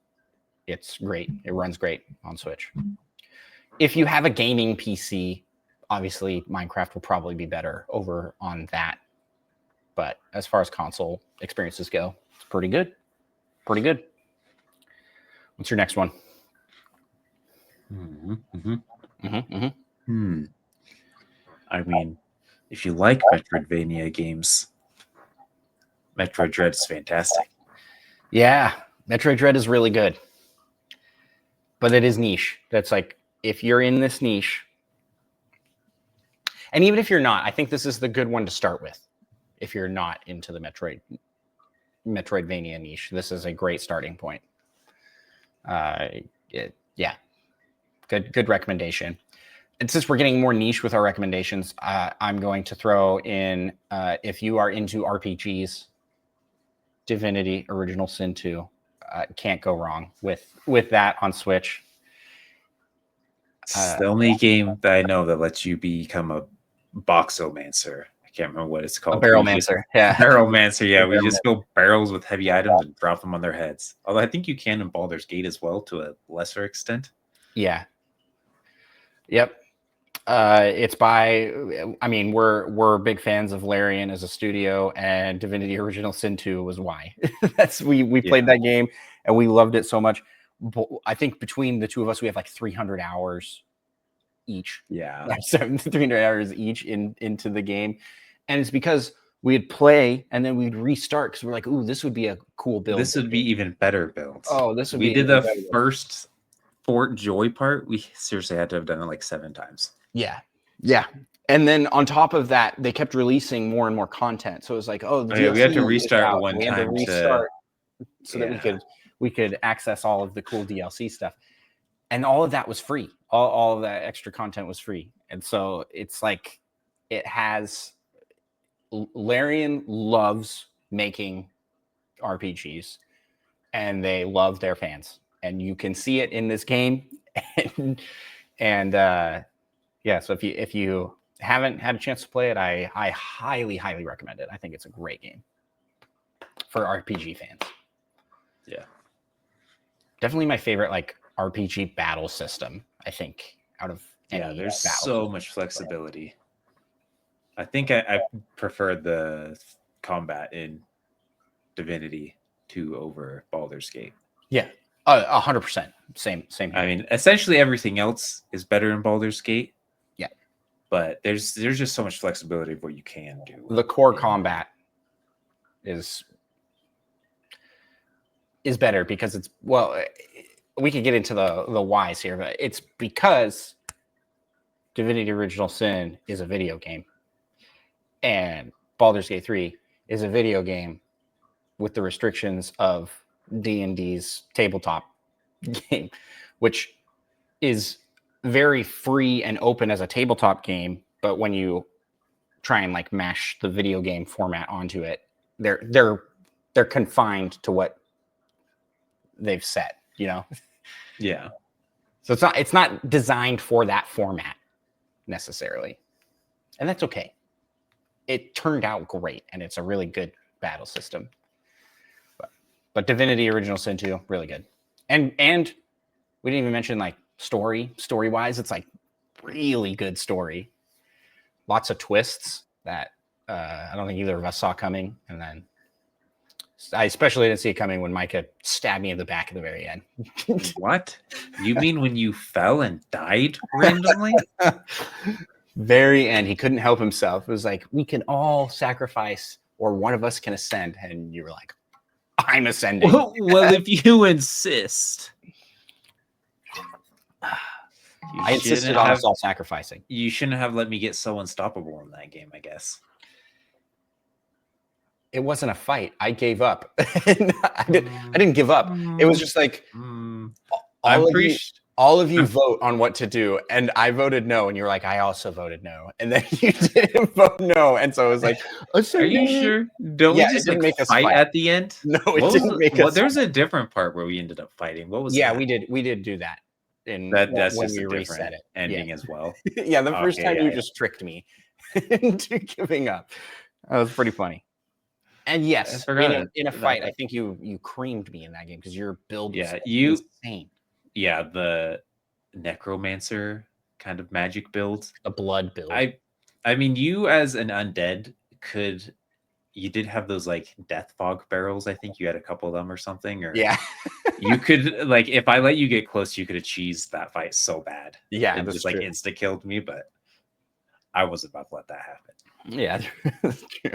great. It runs great on Switch. If you have a gaming PC, obviously Minecraft will probably be better over on that. But as far as console experiences go, it's pretty good. Pretty good. What's your next one? I mean, if you like Metroidvania games, Metroid Dread is fantastic. Yeah, Metroid Dread is really good. But it is niche. That's like, if you're in this niche, and even if you're not, I think this is the good one to start with. If you're not into the Metroidvania niche, this is a great starting point. Yeah, good recommendation. And since we're getting more niche with our recommendations, I'm going to throw in, if you are into RPGs, Divinity Original Sin 2. Can't go wrong with that on Switch. It's the only game that I know that lets you become a boxomancer. I can't remember what it's called. A barrelmancer. Yeah. Barrelmancer, yeah. We just fill barrels with heavy items and drop them on their heads. Although I think you can in Baldur's Gate as well to a lesser extent. Yeah. Yep. It's by, I mean, we're big fans of Larian as a studio, and Divinity Original Sin 2 was why. We played that game and we loved it so much. I think between the two of us, we have like 300 hours each. Yeah. 300 hours each into the game. And it's because we'd play and then we'd restart because we're like, ooh, this would be a cool build. This would be even better built. Oh, this would be. We did the first Fort Joy part. We seriously had to have done it like 7 times. Yeah. Yeah. And then on top of that, they kept releasing more and more content. So it was like, oh, we had to restart one time so that we could access all of the cool DLC stuff. And all of that was free. All of that extra content was free. And so it's like, Larian loves making RPGs, and they love their fans. And you can see it in this game. Yeah, so if you haven't had a chance to play it, I highly recommend it. I think it's a great game for RPG fans. Yeah, definitely my favorite like RPG battle system. I think out of there's so much flexibility. I think I prefer the combat in Divinity 2 over Baldur's Gate. Yeah, 100%. Same. I mean, essentially everything else is better in Baldur's Gate. Yeah, but there's just so much flexibility of what you can do. The core combat is better because it's, well, we could get into the whys here, but it's because Divinity Original Sin is a video game, and Baldur's Gate 3 is a video game with the restrictions of D&D's tabletop game, which is very free and open as a tabletop game, but when you try and like mash the video game format onto it, they're confined to what they've set, you know? Yeah. So it's not designed for that format necessarily. And that's okay. It turned out great, and it's a really good battle system. But Divinity Original Sin 2, really good. And we didn't even mention like story-wise, it's like really good story. lots of twists that I don't think either of us saw coming. And then I especially didn't see it coming when Micah stabbed me in the back at the very end. What? You mean when you fell and died randomly? Very end, he couldn't help himself. It was like, we can all sacrifice, or one of us can ascend. And you were like, I'm ascending. Well, if you insist. I insisted on us all sacrificing. You shouldn't have let me get so unstoppable in that game, I guess. It wasn't a fight. I gave up. I didn't give up. It was just like all of you vote on what to do, and I voted no, and you're like, I also voted no, and then you didn't vote no, and so it was like, are you sure? Don't we just like make us fight at the end? No, it didn't make us. There's a different part where we ended up fighting. What was? Yeah, that? we did do that. That's when just we a reset it ending as well. Yeah, the first time you just tricked me into giving up. That was pretty funny. And yes, in a fight, I think you creamed me in that game because your build was insane. Yeah, the necromancer kind of magic build, a blood build. I mean, you as an undead you did have those like death fog barrels. I think you had a couple of them or something. Or yeah, you could like if I let you get close, you could have cheesed that fight so bad. Yeah, and just like insta killed me, but I wasn't about to let that happen. Yeah, that's true.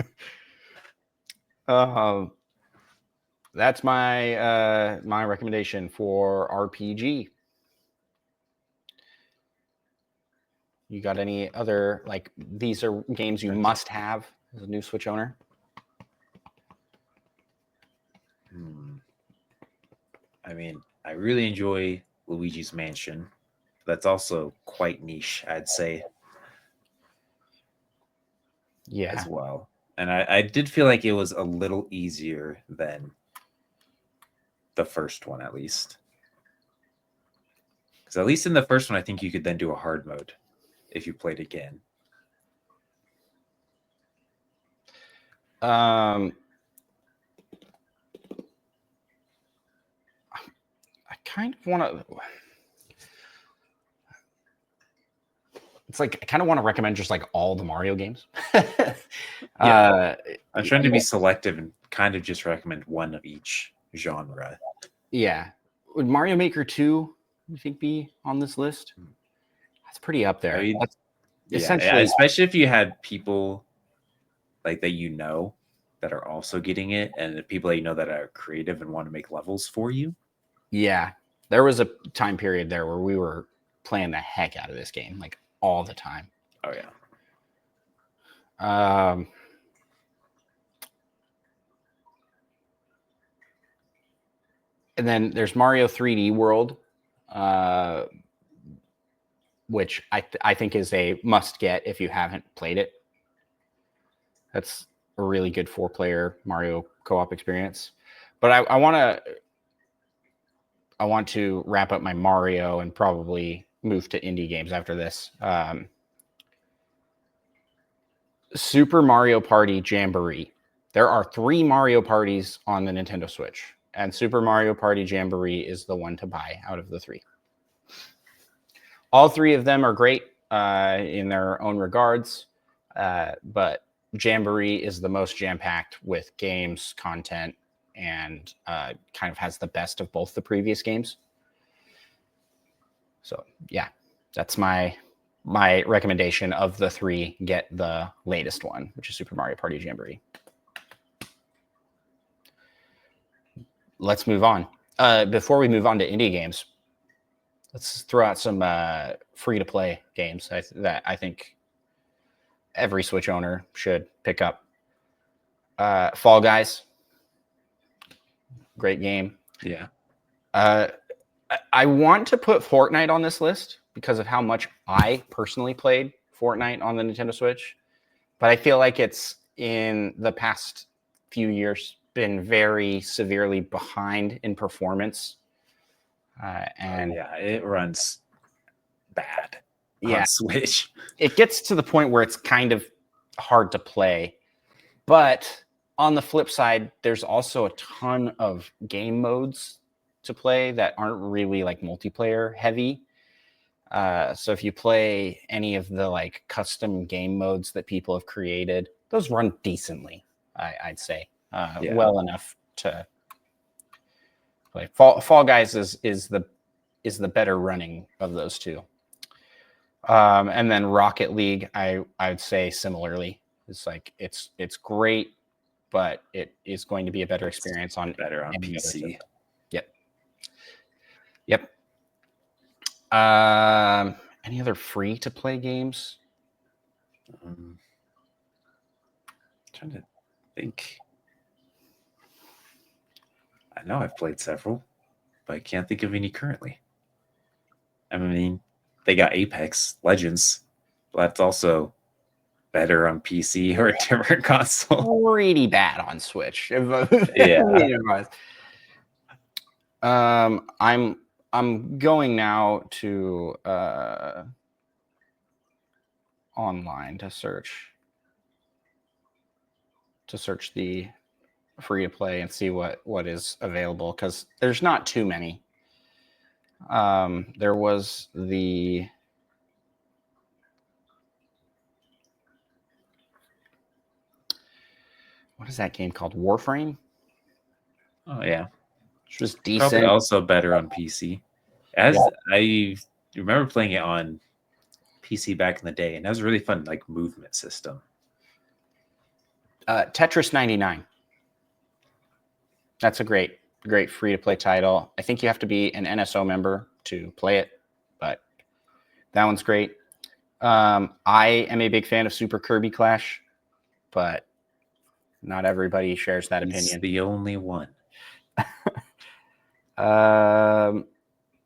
That's my my recommendation for RPG. You got any other, like, these are games you must have as a new Switch owner? I mean, I really enjoy Luigi's Mansion. That's also quite niche, I'd say. Yeah. As well. And I did feel like it was a little easier than the first one, at least. Because at least in the first one, I think you could then do a hard mode if you played again. I kind of want to... It's like I kind of want to recommend just like all the Mario games. I'm trying to be selective and kind of just recommend one of each genre. Yeah. Would Mario Maker 2, you think, be on this list? That's pretty up there. I mean, essentially, especially if you had people like that that are also getting it, and the people that you know that are creative and want to make levels for you. Yeah. There was a time period there where we were playing the heck out of this game, like all the time. Oh yeah. And then there's Mario 3D World, which I think is a must get if you haven't played it. That's a really good 4-player Mario co-op experience. But I want to wrap up my Mario and probably move to indie games after this. Super Mario Party Jamboree. There are 3 Mario parties on the Nintendo Switch, and Super Mario Party Jamboree is the one to buy out of the 3. All 3 of them are great in their own regards, but Jamboree is the most jam-packed with games, content, and kind of has the best of both the previous games. So yeah, that's my recommendation of the 3. Get the latest one, which is Super Mario Party Jamboree. Let's move on. Before we move on to indie games, let's throw out some free-to-play games that I think every Switch owner should pick up. Fall Guys. Great game. Yeah. I want to put Fortnite on this list because of how much I personally played Fortnite on the Nintendo Switch. But I feel like it's in the past few years been very severely behind in performance. And it runs bad on Switch. It gets to the point where it's kind of hard to play. But on the flip side, there's also a ton of game modes to play that aren't really like multiplayer heavy. So if you play any of the like custom game modes that people have created, those run decently. I'd say well enough to play. Fall Guys is the better running of those two. And then Rocket League, I would say similarly. It's like it's great, but it is going to be a better experience on better on any other PC. system. Yep. Any other free to play games? Trying to think. I know I've played several, but I can't think of any currently. I mean, they got Apex Legends, but that's also better on PC or a different console. Pretty bad on Switch. Yeah. I'm going now to online to search the free to play and see what is available, because there's not too many. There was what is that game called? Warframe? Oh yeah, Which was probably decent. also better on PC. I remember playing it on PC back in the day, and that was a really fun like movement system. Tetris 99. That's a great free to play title. I think you have to be an NSO member to play it, but that one's great. I am a big fan of Super Kirby Clash, but not everybody shares that He's opinion. the only one.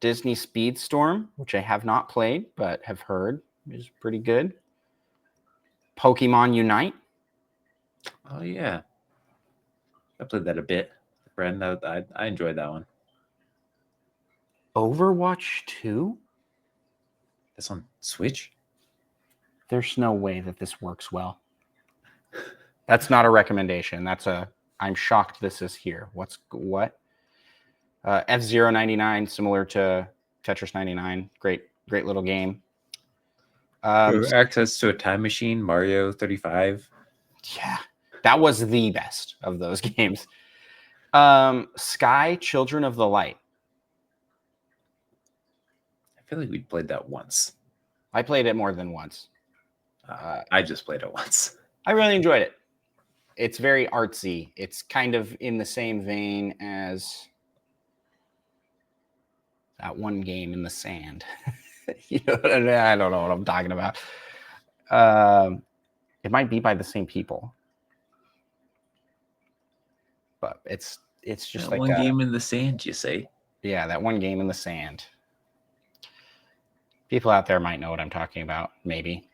Disney Speedstorm, which I have not played but have heard is pretty good. Pokemon Unite. Oh yeah, I played that a bit. Friend, I enjoyed that one. Overwatch 2? That's on Switch? There's no way that this works well. That's not a recommendation. I'm shocked this is here. What? F-Zero 99, similar to Tetris 99. Great little game. Access to a time machine, Mario 35. Yeah, that was the best of those games. Sky Children of the Light. I feel like we played that once. I played it more than once. I just played it once. I really enjoyed it. It's very artsy. It's kind of in the same vein as that one game in the sand. You know what I mean? I don't know what I'm talking about. It might be by the same people, but it's just that like one game in the sand, you say? Yeah, that one game in the sand. People out there might know what I'm talking about, maybe.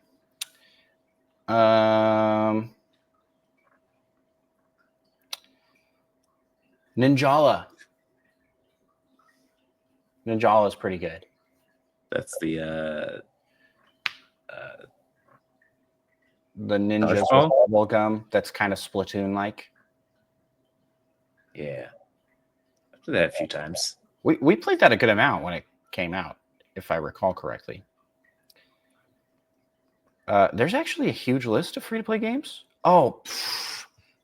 Ninjala. Ninjala is pretty good. That's the ninjas with bubble gum. That's kind of Splatoon-like. Yeah, I've played that a few times. We played that a good amount when it came out, if I recall correctly. There's actually a huge list of free-to-play games. Oh,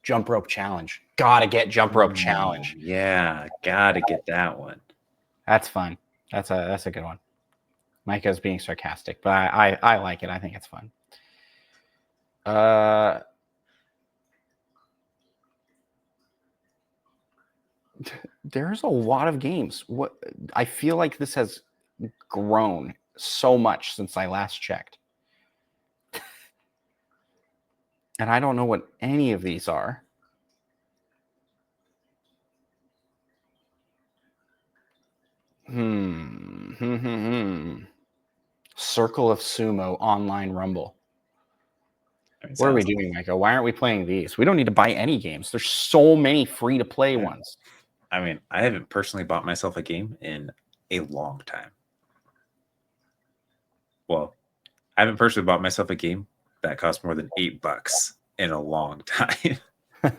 Jump Rope Challenge. Gotta get Jump Rope Challenge. Yeah, gotta get that one. That's fun. That's a good one. Micah's being sarcastic, but I like it. I think it's fun. There's a lot of games. I feel like this has grown so much since I last checked. And I don't know what any of these are. Circle of Sumo Online Rumble. What are we doing, Micah? Why aren't we playing these? We don't need to buy any games. There's so many free-to-play ones. I mean, I haven't personally bought myself a game in a long time. Well, I haven't personally bought myself a game that cost more than $8 in a long time. I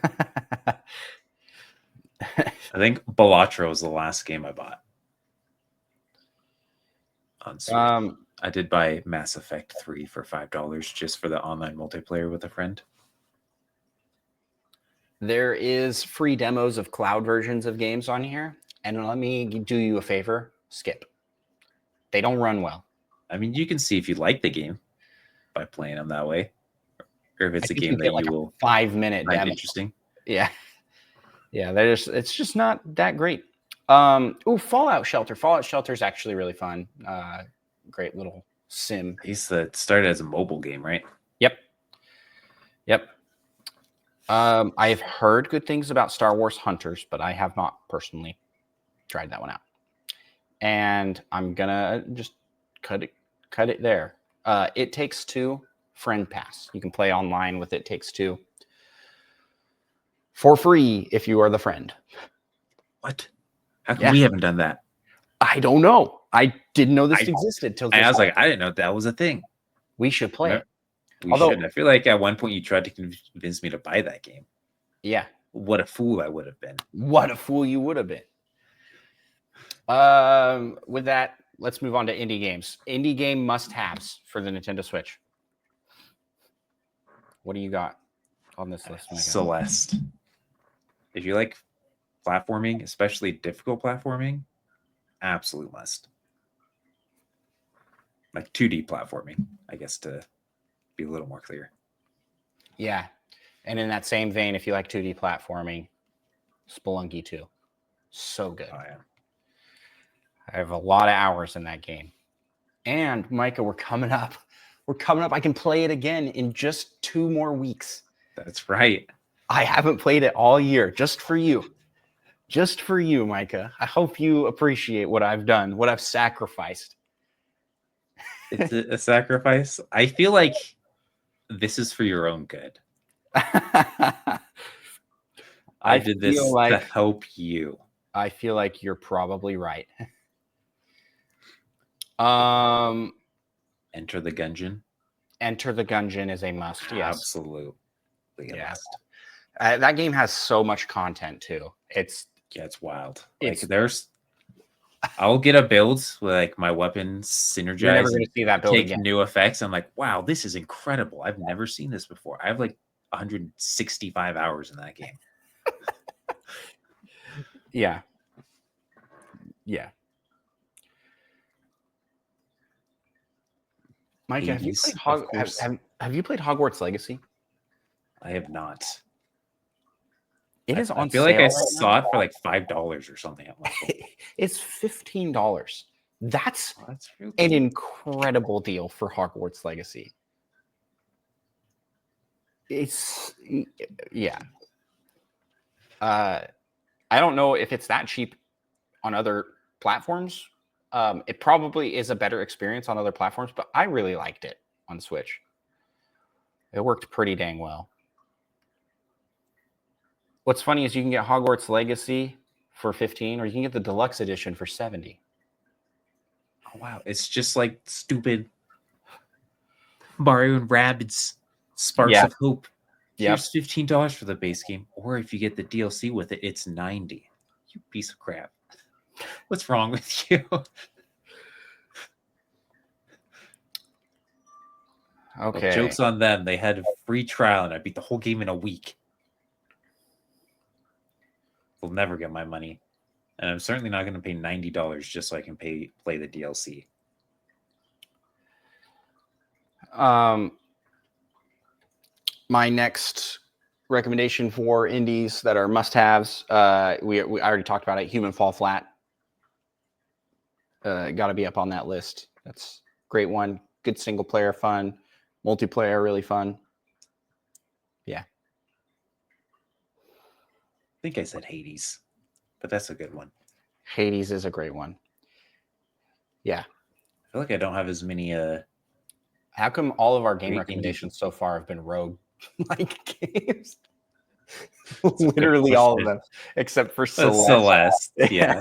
think Balatro was the last game I bought on Switch. I did buy Mass Effect 3 for $5 just for the online multiplayer with a friend. There is free demos of cloud versions of games on here. And let me do you a favor. Skip. They don't run well. I mean, you can see if you like the game by playing them that way, or if it's I a think game you that get like you a will 5-minute find demo. interesting. Yeah. Yeah, it's just not that great. Fallout Shelter. Fallout Shelter is actually really fun. Great little sim. It started as a mobile game, right? Yep. I have heard good things about Star Wars Hunters, but I have not personally tried that one out. And I'm gonna just cut it there. It Takes Two Friend Pass. You can play online with It Takes Two for free if you are the friend. What? How come Yeah. we haven't done that? I don't know. I didn't know this existed till I was like, I didn't know that was a thing. we should play it. We should. I feel like at one point you tried to convince me to buy that game. Yeah. What a fool I would have been. What a fool you would have been. With that, let's move on to indie games. Indie game must-haves for the Nintendo Switch. What do you got on this list, Micah? Celeste. If you like platforming, especially difficult platforming, absolute must. Like 2D platforming, I guess, to be a little more clear. Yeah. And in that same vein, if you like 2D platforming, Spelunky 2. So good. Oh, yeah. I have a lot of hours in that game. And Micah, we're coming up. I can play it again in just 2 more weeks. That's right. I haven't played it all year, just for you. Just for you, Micah. I hope you appreciate what I've done, what I've sacrificed. It's a sacrifice. I feel like this is for your own good. I did this to help you. I feel like you're probably right. Enter the Gungeon. Enter the Gungeon is a must. Yes, absolutely. Must. That game has so much content too. It's wild. I'll get a build with like my weapons synergize. You're never going to see that build take again. New effects. I'm like, wow, this is incredible. I've never seen this before. I have like 165 hours in that game. Yeah. Micah, have you played Hogwarts Legacy? I have not. It is on sale. I feel like I saw it for like $5 or something. It's $15. That's an incredible deal for Hogwarts Legacy. It's I don't know if it's that cheap on other platforms. It probably is a better experience on other platforms, but I really liked it on Switch. It worked pretty dang well. What's funny is you can get Hogwarts Legacy for $15, or you can get the deluxe edition for $70. Oh wow! It's just like stupid Mario and Rabbids Sparks of Hope. Here's $15 for the base game, or if you get the DLC with it, it's $90. You piece of crap! What's wrong with you? Okay. Well, joke's on them. They had a free trial, and I beat the whole game in a week. They'll never get my money. And I'm certainly not going to pay $90 just so I can play the DLC. My next recommendation for indies that are must-haves, we already talked about it, Human Fall Flat. Got to be up on that list. That's a great one. Good single-player fun. Multiplayer, really fun. Yeah. I think I said Hades, but that's a good one. Hades is a great one. Yeah. I feel like I don't have as many. How come all of our game recommendations so far have been rogue-like games? Literally all of them, except for Celeste. Yeah.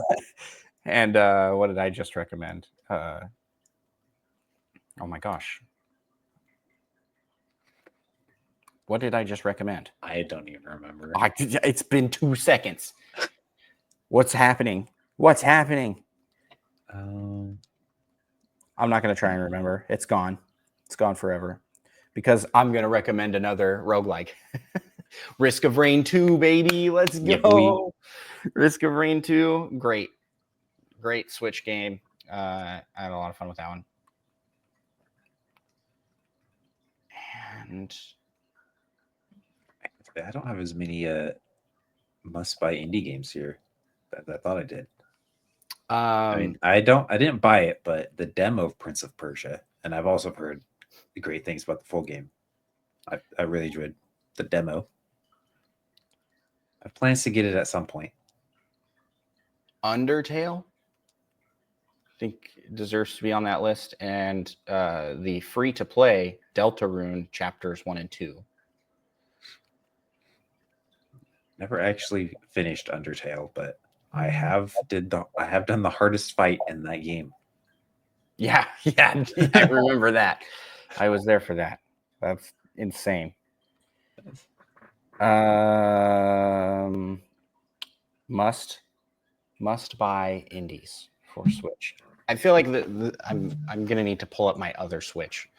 And what did I just recommend? Oh my gosh. What did I just recommend? I don't even remember. It's been 2 seconds. What's happening? I'm not going to try and remember. It's gone. It's gone forever. Because I'm going to recommend another roguelike. Risk of Rain 2, baby. Let's Yeah, go. Risk of Rain 2. Great. Great Switch game. I had a lot of fun with that one. And I don't have as many must-buy indie games here that I thought I did. I mean, I didn't buy it, but the demo of Prince of Persia, and I've also heard great things about the full game. I really enjoyed the demo. I have plans to get it at some point. Undertale, I think deserves to be on that list, and the free-to-play Deltarune chapters 1 and 2. Never actually finished Undertale, but I have done the hardest fight in that game. Yeah, I remember that. I was there for that. That's insane. Must buy indies for Switch. I feel like I'm gonna need to pull up my other Switch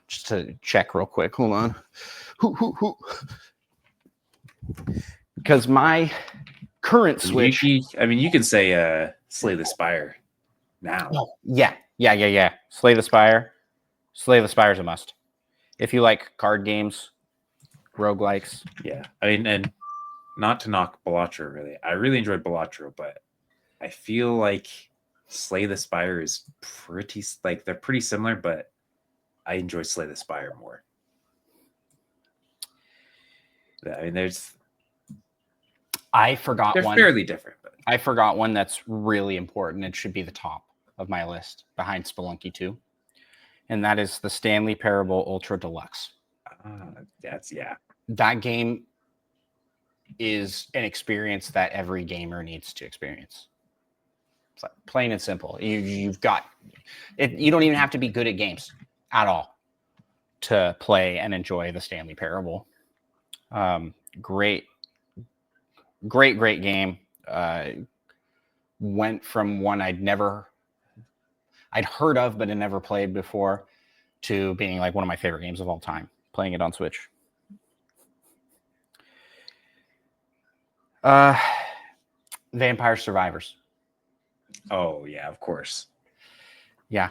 just to check real quick. Hold on. Because my current Switch. You can say Slay the Spire now. Oh, yeah. Slay the Spire. Slay the Spire is a must. If you like card games, roguelikes. Yeah. I mean, and not to knock Balatro, really. I really enjoyed Balatro, but I feel like Slay the Spire is they're pretty similar, but I enjoy Slay the Spire more. I mean, I forgot they're one. fairly different. But I forgot one that's really important. It should be the top of my list behind Spelunky 2. And that is the Stanley Parable Ultra Deluxe. That game is an experience that every gamer needs to experience. It's like plain and simple. You've got it. You don't even have to be good at games at all to play and enjoy the Stanley Parable. Great game. Went from one I'd heard of but had never played before to being like one of my favorite games of all time, playing it on Switch. Vampire Survivors. Oh yeah, of course. Yeah.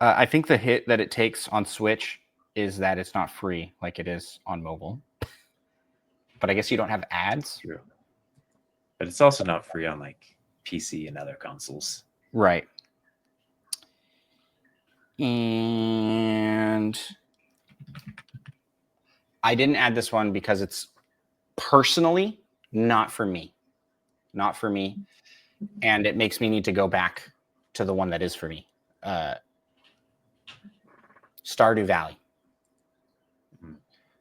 I think the hit that it takes on Switch is that it's not free like it is on mobile. But I guess you don't have ads. True. But it's also not free on like PC and other consoles. Right. And I didn't add this one because it's personally not for me. Not for me. And it makes me need to go back to the one that is for me. Stardew Valley.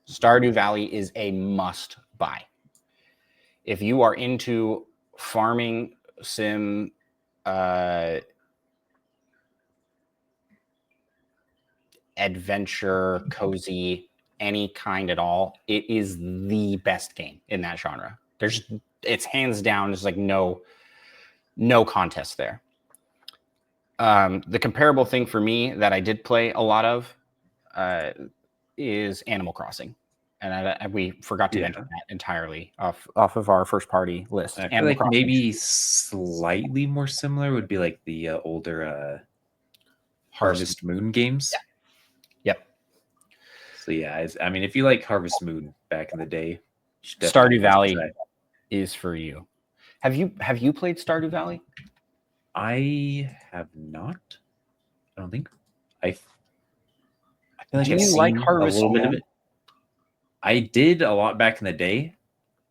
Stardew Valley is a must buy. If you are into farming sim, adventure, cozy, any kind at all, it is the best game in that genre. It's hands down. There's like no contest there. The comparable thing for me that I did play a lot of is Animal Crossing, and we forgot to mention that entirely off of our first party list. I feel like maybe slightly more similar would be like the older Harvest Moon games. Yeah. Yep. So yeah, I mean, if you like Harvest Moon back in the day, Stardew Valley is for you. Have you played Stardew Valley? I have not. I don't think. I feel like Do you like Harvest Moon? Bit of it. I did a lot back in the day,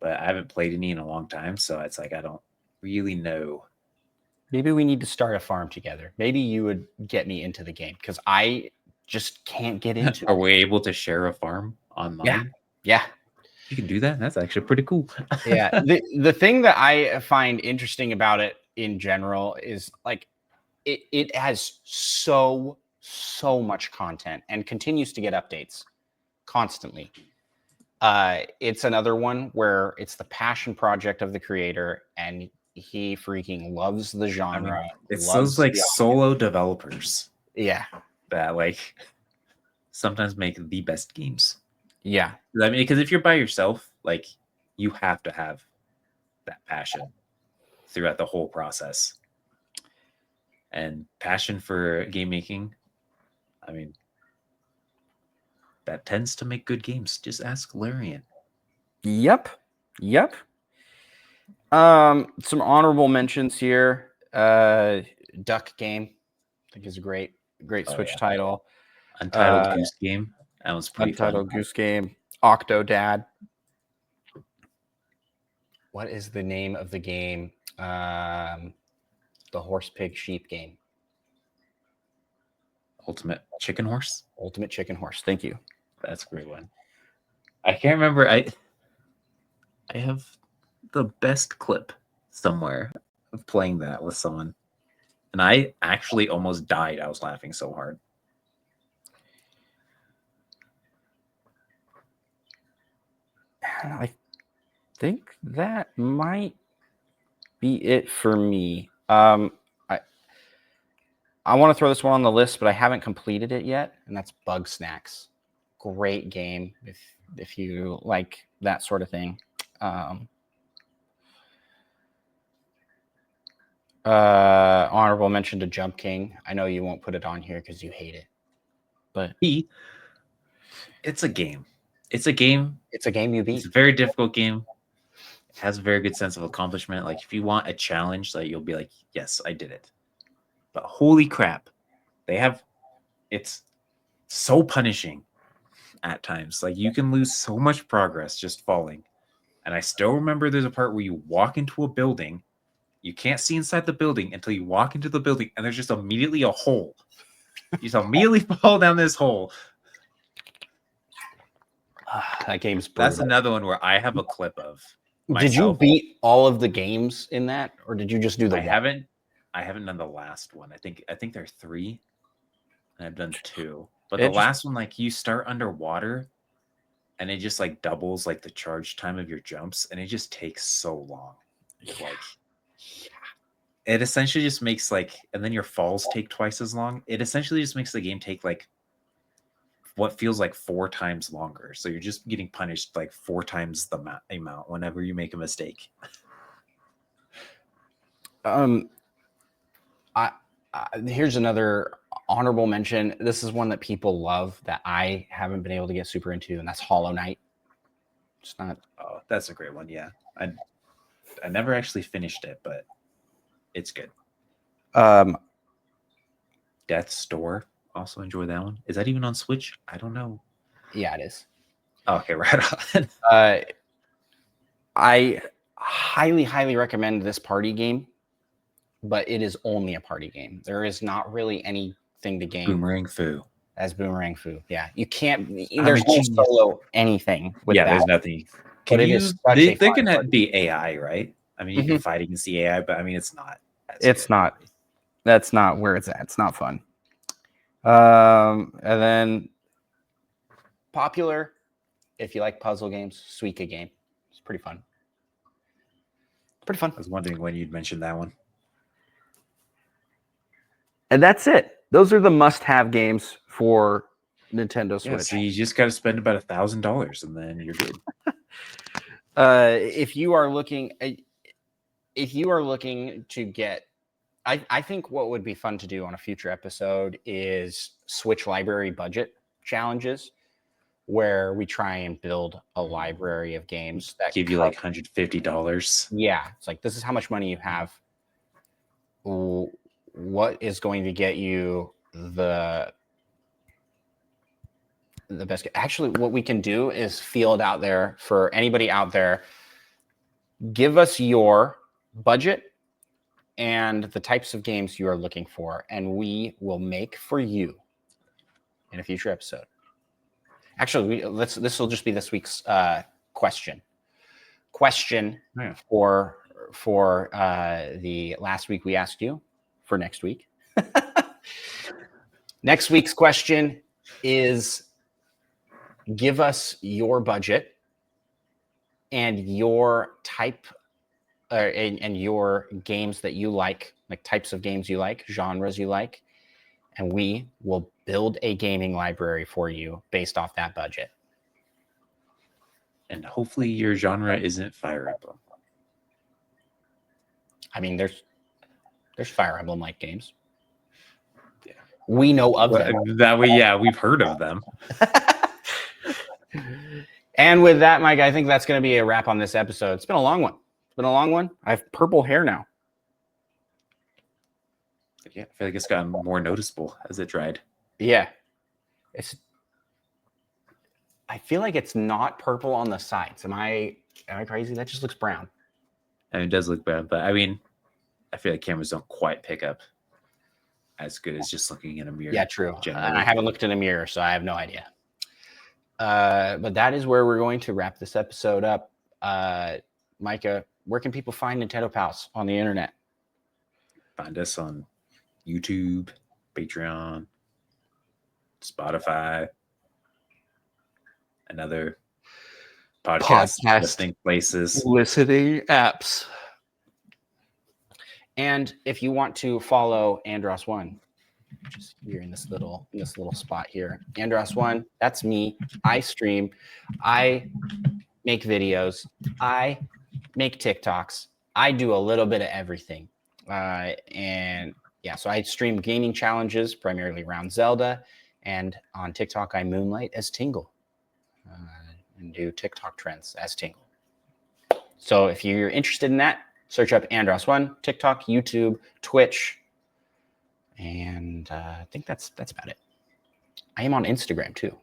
but I haven't played any in a long time, so it's like I don't really know. Maybe we need to start a farm together. Maybe you would get me into the game because I just can't get into it. Are we able to share a farm online? Yeah. You can do that. That's actually pretty cool. Yeah. The thing that I find interesting about it in general is like it has so much content and continues to get updates constantly. It's another one where it's the passion project of the creator and he freaking loves the genre. It's those like solo developers Yeah. that like sometimes make the best games. Yeah. I mean, because if you're by yourself, like you have to have that passion throughout the whole process. And passion for game making, I mean, that tends to make good games. Just ask Larian. Yep. Some honorable mentions here. Duck Game, I think is a great Oh, Switch yeah. title. Untitled Goose Game. That was pretty Untitled fun. Goose Game. Octodad. What is the name of the game? The horse, pig, sheep game. Ultimate Chicken Horse. Ultimate Chicken Horse. Thank you. That's a great one. I can't remember. I have the best clip somewhere of playing that with someone, and I actually almost died. I was laughing so hard. I think that might be it for me. I want to throw this one on the list, but I haven't completed it yet, and that's Bug Snacks. Great game if you like that sort of thing. Honorable mention to Jump King. I know you won't put it on here because you hate it, but It's a game. It's a game. it's a game you beat. It's a very difficult game. It has a very good sense of accomplishment. Like if you want a challenge, like you'll be like, yes, I did it. But holy crap, it's so punishing at times. Like you can lose so much progress just falling. And I still remember there's a part where you walk into a building, you can't see inside the building until you walk into the building, and there's just immediately a hole. You just immediately fall down this hole. That game's brutal. That's another one where I have a clip of myself. Did you beat all of the games in that, or did you just do the I one? haven't done the last one. I think there are 3, and I've done 2. But It the just- last one, like you start underwater, and it just like doubles like the charge time of your jumps, and it just takes so long. Like, it essentially just makes like, and then your falls take twice as long. It essentially just makes the game take like what feels like 4 times longer. So you're just getting punished like 4 times the amount whenever you make a mistake. Here's another honorable mention. This is one that people love that I haven't been able to get super into, and that's Hollow Knight. It's not. Oh, that's a great one. Yeah, I never actually finished it, but it's good. Death's Door. Also enjoy that one. Is that even on Switch? I don't know. Yeah, it is. Okay, right on. I highly recommend this party game, but it is only a party game. There is not really anything to game Boomerang Foo. as Boomerang Foo. Yeah, you can't. I'm There's a no genius. solo anything with that. There's nothing. But it is such a They fun can party. be AI, right? I mean, you can fight against the AI, but I mean, it's not. It's not. That's not where it's at. It's not fun. And then popular, if you like puzzle games, Suika game. It's pretty fun. Pretty fun. I was wondering when you'd mention that one. And that's it. Those are the must-have games for Nintendo Switch. Yeah, so you just got to spend about $1,000, and then you're good. If you are looking to get, I think what would be fun to do on a future episode is Switch library budget challenges, where we try and build a library of games that Give you like $150. Yeah, it's like, this is how much money you have. What is going to get you the best? Actually, what we can do is field out there for anybody out there. Give us your budget and the types of games you are looking for, and we will make for you in a future episode. Actually, this will just be this week's question. Yeah. For the last week we asked you for next week. Next week's question is: give us your budget and your type and your games that you like types of games you like, genres you like, and we will build a gaming library for you based off that budget. And hopefully your genre isn't Fire Emblem. I mean, there's Fire Emblem like games. Yeah. We know of them. That way, yeah, we've heard of them. And with that, Mike, I think that's going to be a wrap on this episode. It's been a long one. I have purple hair now. Yeah, I feel like it's gotten more noticeable as it dried. Yeah. I feel like it's not purple on the sides. Am I crazy? That just looks brown. And it does look bad, but I mean, I feel like cameras don't quite pick up as good as just looking in a mirror. Yeah, true. Generally. I haven't looked in a mirror, so I have no idea. But that is where we're going to wrap this episode up. Micah, where can people find Nintendo Pals on the internet? Find us on YouTube, Patreon, Spotify, and other podcast listening places. Listening apps. And if you want to follow Andross1, just here in this little spot here, Andross1, that's me. I stream, I make videos, I make TikToks, I do a little bit of everything. And yeah, so I stream gaming challenges primarily around Zelda, and on TikTok I moonlight as Tingle and do TikTok trends as Tingle. So if you're interested in that, search up Andross1, TikTok, YouTube, Twitch, and I think that's about it. I am on Instagram too,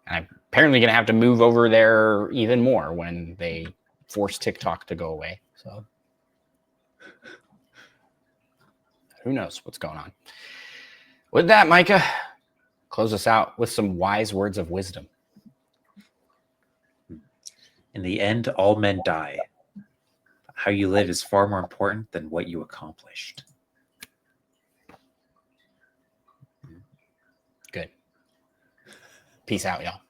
and I'm apparently going to have to move over there even more when they force TikTok to go away. So who knows what's going on. With that, Micah, close us out with some wise words of wisdom. In the end, all men die. How you live is far more important than what you accomplished. Good. Peace out, y'all.